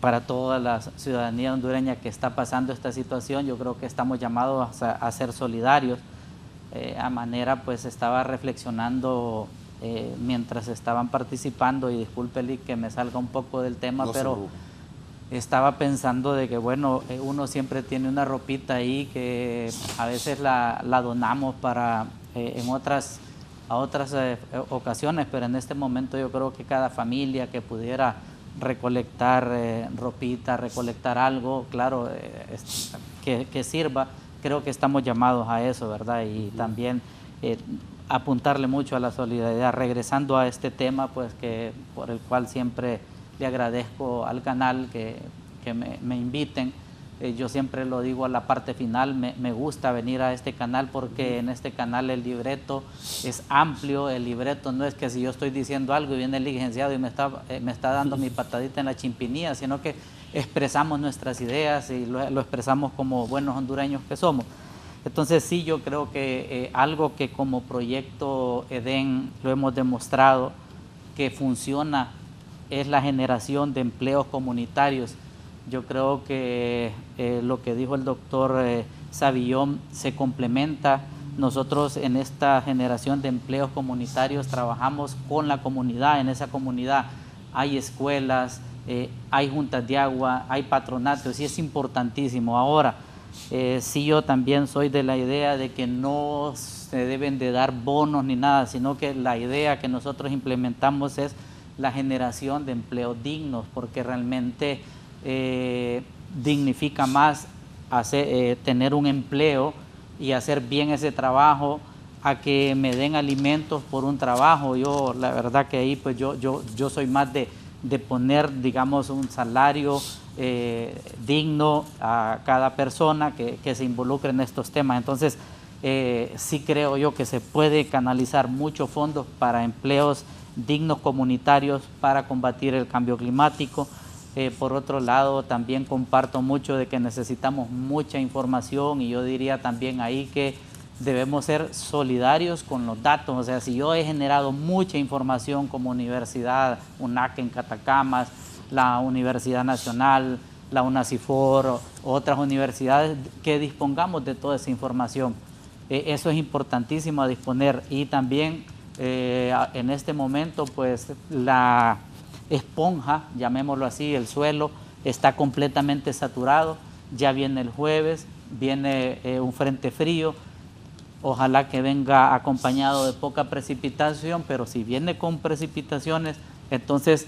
para toda la ciudadanía hondureña que está pasando esta situación. Yo creo que estamos llamados a ser solidarios. A manera, pues estaba reflexionando mientras estaban participando, y discúlpele que me salga un poco del tema, pero estaba pensando de que, bueno, uno siempre tiene una ropita ahí que a veces la donamos para a otras ocasiones, pero en este momento yo creo que cada familia que pudiera recolectar ropita, recolectar algo, claro, que sirva, creo que estamos llamados a eso, ¿verdad? Y también apuntarle mucho a la solidaridad. Regresando a este tema, pues por el cual siempre le agradezco al canal que me inviten. Yo siempre lo digo a la parte final, me gusta venir a este canal porque en este canal el libreto es amplio. El libreto no es que si yo estoy diciendo algo y viene el licenciado y me está dando mi patadita en la chimpinía, sino que expresamos nuestras ideas y lo expresamos como buenos hondureños que somos. Entonces sí, yo creo que algo que como proyecto EDEN lo hemos demostrado que funciona es la generación de empleos comunitarios. Yo creo que lo que dijo el doctor Savillón se complementa. Nosotros en esta generación de empleos comunitarios trabajamos con la comunidad. En esa comunidad hay escuelas, hay juntas de agua, hay patronatos, y es importantísimo. Ahora, sí, yo también soy de la idea de que no se deben de dar bonos ni nada, sino que la idea que nosotros implementamos es la generación de empleos dignos, porque realmente dignifica más tener un empleo y hacer bien ese trabajo a que me den alimentos por un trabajo. Yo, la verdad que ahí pues yo soy más de poner, digamos, un salario digno a cada persona que se involucre en estos temas. Entonces, sí creo yo que se puede canalizar muchos fondos para empleos dignos comunitarios para combatir el cambio climático. Por otro lado, también comparto mucho de que necesitamos mucha información, y yo diría también ahí que debemos ser solidarios con los datos. O sea, si yo he generado mucha información como universidad, UNAC en Catacamas, la Universidad Nacional, la UNACIFOR, otras universidades, que dispongamos de toda esa información. Eso es importantísimo a disponer. Y también en este momento, pues la esponja, llamémoslo así, el suelo está completamente saturado. Ya viene el jueves, viene un frente frío. Ojalá que venga acompañado de poca precipitación, pero si viene con precipitaciones, entonces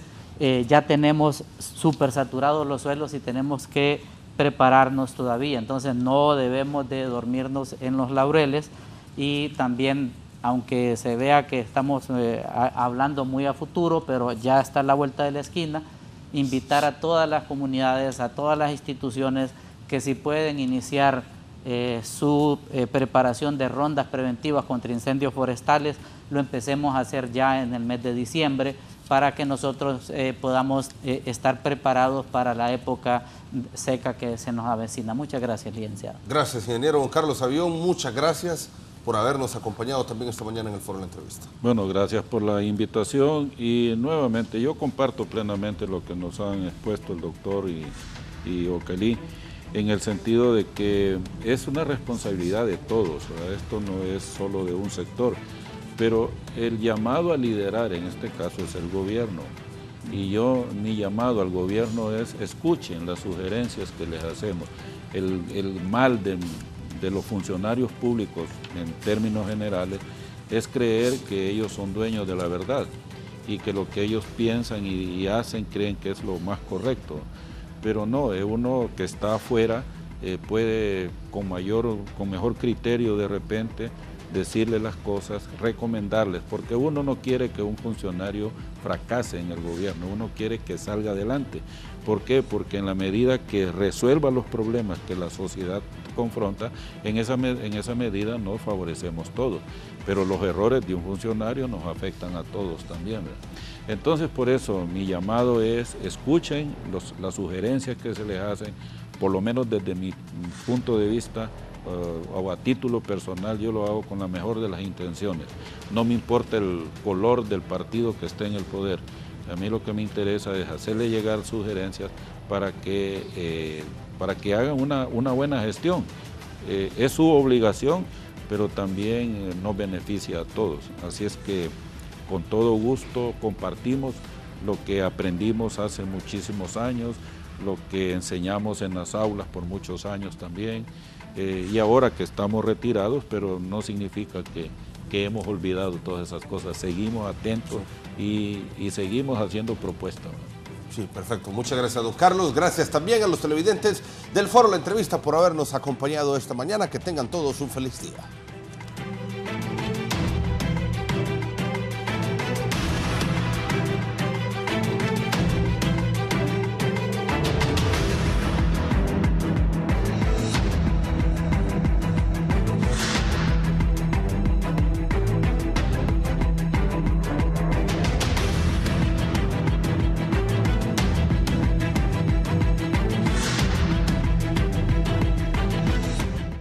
ya tenemos súper saturados los suelos y tenemos que prepararnos todavía. Entonces no debemos de dormirnos en los laureles, y también, aunque se vea que estamos hablando muy a futuro, pero ya está a la vuelta de la esquina, invitar a todas las comunidades, a todas las instituciones que si pueden iniciar su preparación de rondas preventivas contra incendios forestales, lo empecemos a hacer ya en el mes de diciembre, para que nosotros podamos estar preparados para la época seca que se nos avecina. Muchas gracias, licenciado. Gracias, ingeniero. Don Carlos Savillón, muchas gracias por habernos acompañado también esta mañana en el foro de la entrevista. Bueno, gracias por la invitación, y nuevamente yo comparto plenamente lo que nos han expuesto el doctor y Ocalí, en el sentido de que es una responsabilidad de todos, ¿verdad? Esto no es solo de un sector, pero el llamado a liderar en este caso es el gobierno, y mi llamado al gobierno es: escuchen las sugerencias que les hacemos. El mal de los funcionarios públicos en términos generales es creer que ellos son dueños de la verdad y que lo que ellos piensan y hacen creen que es lo más correcto, pero no, uno que está afuera puede con mejor criterio de repente decirle las cosas, recomendarles, porque uno no quiere que un funcionario fracase en el gobierno, uno quiere que salga adelante. ¿Por qué? Porque en la medida que resuelva los problemas que la sociedad confronta, en esa medida nos favorecemos todos, pero los errores de un funcionario nos afectan a todos también, ¿verdad? Entonces, por eso mi llamado es: escuchen las sugerencias que se les hacen, por lo menos desde mi punto de vista, o a título personal, yo lo hago con la mejor de las intenciones. No me importa el color del partido que esté en el poder. A mí lo que me interesa es hacerle llegar sugerencias para que hagan una buena gestión. Es su obligación, pero también nos beneficia a todos. Así es que con todo gusto compartimos lo que aprendimos hace muchísimos años, lo que enseñamos en las aulas por muchos años también, y ahora que estamos retirados, pero no significa que hemos olvidado todas esas cosas. Seguimos atentos y seguimos haciendo propuestas. Sí, perfecto. Muchas gracias, don Carlos. Gracias también a los televidentes del Foro La Entrevista por habernos acompañado esta mañana. Que tengan todos un feliz día.